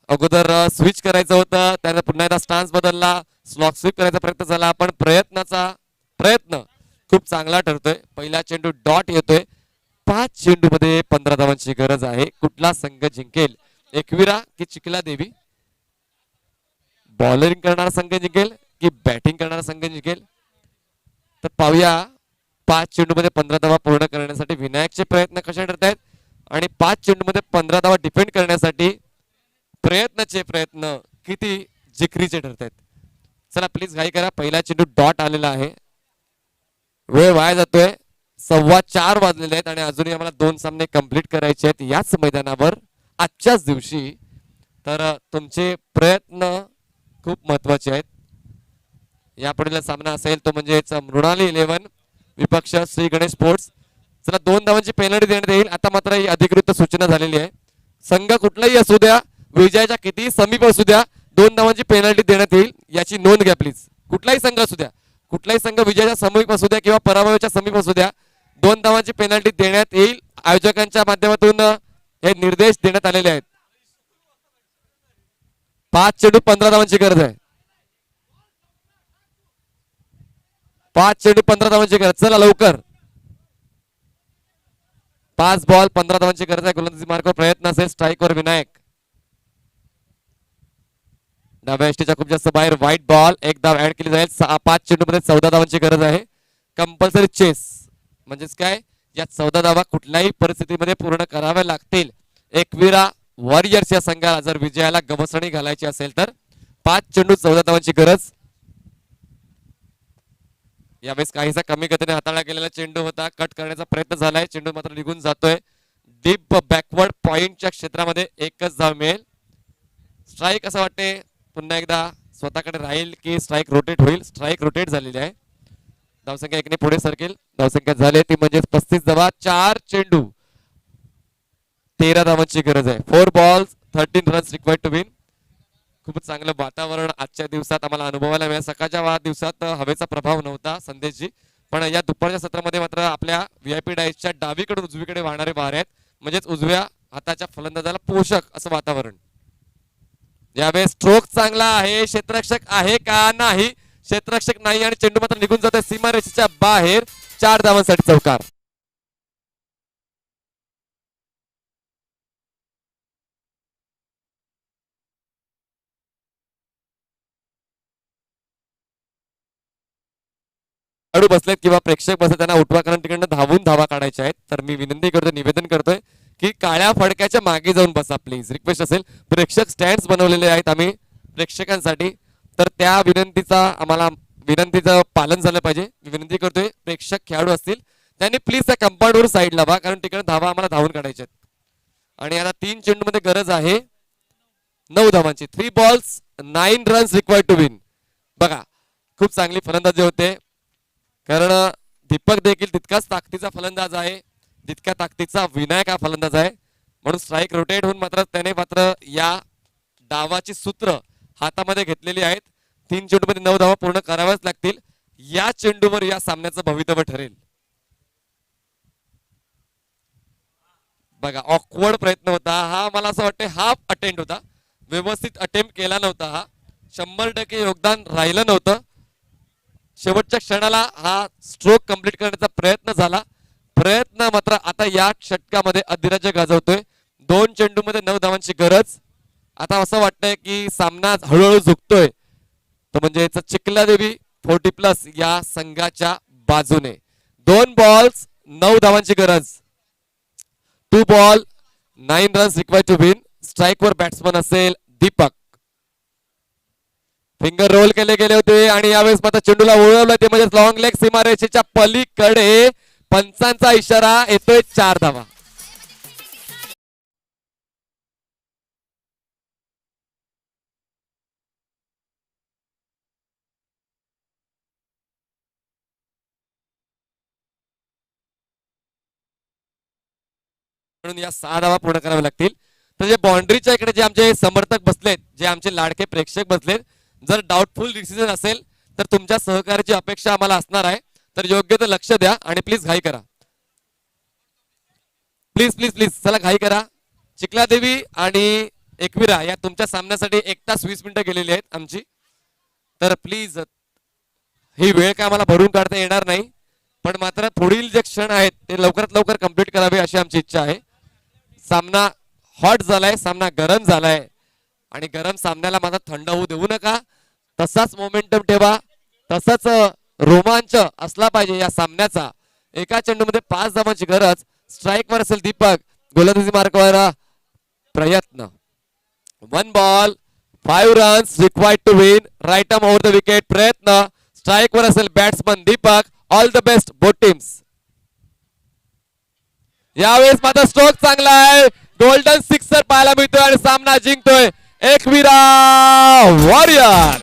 अगोदर स्विच करायचं होतं, त्याने पुन्हा एकदा स्टान्स बदलला, स्लॉक स्वीप करायचा प्रयत्न झाला, पण प्रयत्न खूप चांगला ठरतोय. पहिला चेंडू डॉट येतोय. 5 चेंडूमध्ये 15 धावांची गरज आहे. कुठला संघ जिंकेल, एकविरा की चिखला देवी? बॉलिंग करणारा संघ जिंकेल की बॅटिंग करणारा संघ जिंकेल, तर पाहूया. 5 चेंडूमध्ये 15 धावा पूर्ण करण्यासाठी विनायकचे प्रयत्न कसे ठरत आहेत आणि 5 चेंडूमध्ये 15 धावा डिफेंड करण्यासाठी प्रयत्न किती जिकरीचे ठरत आहेत. चला प्लीज घाई करा. पहिला चेंडू डॉट आलेला आहे, वेळ वाया जातोय. 4:15 वाजलेले आहेत आणि अजूनही आम्हाला 2 सामने कंप्लीट करायचे आहेत याच मैदानावर आजच्याच दिवशी. तर तुमचे प्रयत्न खूप महत्वाचे आहेत. यापुढील सामना असेल तो म्हणजेच मृणाली 11 विपक्ष श्री गणेश स्पोर्ट्स. चला 2 धावांची पेनल्टी देण्यात येईल. आता मात्र ही अधिकृत सूचना झालेली आहे. संघ कुठलाही असू द्या, विजयाच्या किती समीप असू द्या, 2 धावांची पेनल्टी देण्यात येईल याची नोंद घ्या प्लीज. कुठलाही संघ असू द्या, कुठलाही संघ विजयाच्या समीप असू द्या किंवा पराभवाच्या समीप असू द्या, 2 धावांची पेनल्टी देण्यात येईल. आयोजकांच्या माध्यमातून हे निर्देश देण्यात आलेले आहेत. 5 चेंडू 15 धावांची गरज आहे. 5 चेंडू 15 धावांची गरज. चला लवकर. 5 बॉल 15 धावांची गरज आहे. गोलंदाजी मार्गावर प्रयत्न असेल. स्ट्राईकवर विनायक. डाव्या एसटीच्या खूप जास्त बाहेर. व्हाईट बॉल 1 धाव ऍड केली जाईल. 5 चेंडू मध्ये 14 धावांची गरज आहे. कंपल्सरी चेस म्हणजेच काय, या 14 धावा कुठल्याही परिस्थितीमध्ये पूर्ण कराव्या लागतील. एकविरा वॉरियर्स या संघाला जर विजयाला गवसणी घालायची असेल तर 5 चेंडू 14 धावांची गरज. यावेळेस काहीसा कमी गतीने हाताळला गेलेला चेंडू होता. कट करण्याचा प्रयत्न झालाय. चेंडू मात्र निघून जातोय. डीप बॅकवर्ड पॉइंटच्या क्षेत्रामध्ये 1च धाव मिळेल. स्ट्राईक असं वाटते पुन्हा एकदा स्वतःकडे राहील की स्ट्राईक रोटेट होईल. स्ट्राईक रोटेट झालेली आहे. धावसंख्या 1 ने पुढे सरकेल. धावसंख्या झाली ती म्हणजे 35 धावा. 4 चेंडू 13 धावांची गरज आहे. 4 balls 13 runs required to win. खूपच चांगलं वातावरण आजच्या दिवसात आम्हाला अनुभवायला मिळालं. सकाळच्या दिवसात हवेचा प्रभाव नव्हता संदेशजी, पण या दुपारच्या सत्रामध्ये मात्र आपल्या व्हीआयपी डायसच्या डावीकडून उजवीकडे वाहणारे वारे आहेत. म्हणजेच उजव्या हाताच्या फलंदाजाला पोषक असं वातावरण. यावेळेस स्ट्रोक चांगला आहे. क्षेत्ररक्षक आहे का नाही, क्षेत्ररक्षक नाही आणि चेंडू मात्र निघून जातोय सीमारेषेच्या बाहेर. 4 धावांसाठी चौकार. खेळाडू बसलेत किंवा प्रेक्षक बसले त्यांना उठवा, कारण तिकडनं धावून धावा काढायच्या आहेत. तर मी विनंती करतोय, निवेदन करतोय की काळ्या फडक्याच्या मागे जाऊन बसा प्लीज. रिक्वेस्ट असेल. प्रेक्षक स्टँड्स बनवलेले आहेत आम्ही प्रेक्षकांसाठी, तर त्या विनंतीचं पालन झालं पाहिजे. मी विनंती करतोय प्रेक्षक खेळाडू असतील त्यांनी प्लीज त्या कंपाऊंडवर साईड लावा, कारण तिकडे धावा आम्हाला धावून काढायच्या आहेत. आणि आता 3 चेंडू मध्ये गरज आहे 9 धावांची. 3 balls 9 runs required to win. बघा खूप चांगली फलंदाजी होते, कारण दीपक देखील तितकाच ताकदीचा फलंदाज आहे, तितक्या ताकदीचा विनायक हा फलंदाज आहे. म्हणून स्ट्राईक रोटेट होऊन मात्र त्याने या डावाची सूत्र हातामध्ये घेतलेली आहेत. 3 चेंडूमध्ये 9 धावा पूर्ण कराव्याच लागतील. या चेंडूवर या सामन्याचं भवितव्य ठरेल. बघा ऑकवर्ड प्रयत्न होता हा. मला असं वाटतं हाफ अटेम्प्ट होता, व्यवस्थित अटेम्प्ट केला नव्हता हा. 100% योगदान राहिलं नव्हतं. शेवटच्या क्षणाला हा स्ट्रोक कंप्लीट करण्याचा प्रयत्न झाला. प्रयत्न मात्र आता या षटकामध्ये अधिराज्य गाजवतोय. 2 चेंडूमध्ये 9 धावांची गरज. आता असं वाटतंय की सामना हळूहळू झुकतोय, तो म्हणजे चिखलादेवी 40+ या संघाच्या बाजूने. 2 बॉल्स 9 धावांची गरज. 2 ball 9 runs required to win. स्ट्राईकवर बॅट्समन असेल दीपक. फिंगर रोल केले गेले होते आणि यावेळेस मात्र चेंडूला ओळवलं ते म्हणजे लॉंग लेग सीमारेषेच्या पलीकडे. पंचांचा इशारा येतोय. 4 धावा. म्हणून या 6 धावा पूर्ण कराव्या लागतील. तर जे बाउंड्रीच्या इकडे जे आमचे समर्थक बसलेत, जे आमचे लाडके प्रेक्षक बसलेत, जर डाऊटफुल डिसिजन असेल तर तुमच्या सहकार्याची अपेक्षा आम्हाला असणार आहे. तर योग्य ते लक्ष द्या आणि प्लीज घाई करा. प्लीज प्लीज प्लीज चला घाई करा. चिखलादेवी आणि एकविरा या तुमच्या सामन्यासाठी 1 तास 20 मिनिटं गेलेली आहेत आमची. तर प्लीज ही वेळ काय आम्हाला भरून काढता येणार नाही, पण मात्र पुढील जे क्षण आहेत ते लवकरात लवकर कंप्लीट करावे अशी आमची इच्छा आहे. सामना हॉट झालाय, सामना गरम झालाय आणि गरम सामन्याला मात्र थंड होऊ देऊ नका. तसाच मोमेंटम ठेवा, तसाच रोमांच असला पाहिजे या सामन्याचा. एका चेंडूमध्ये 5 धावांची गरज. स्ट्राईकवर असेल दीपक, गोलंदाजी मार्गावर प्रयत्न. 1 ball 5 runs required to win. Right arm over the wicket. प्रयत्न. स्ट्राईकवर असेल batsman Deepak. All the best both teams. यावेळेस मात्र स्ट्रोक चांगला आहे. गोल्डन सिक्सर पाहायला मिळतोय आणि सामना जिंकतोय एकविरा वॉरियर.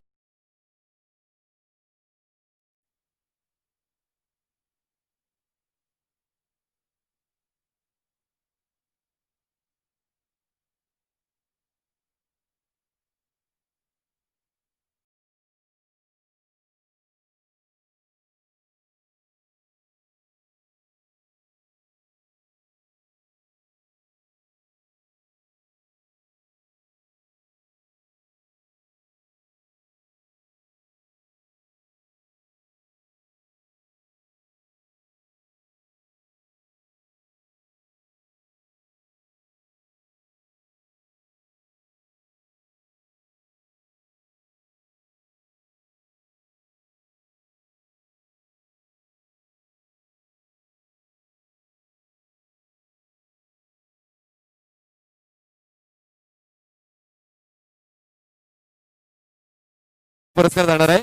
पुरस्कार जाणार आहे.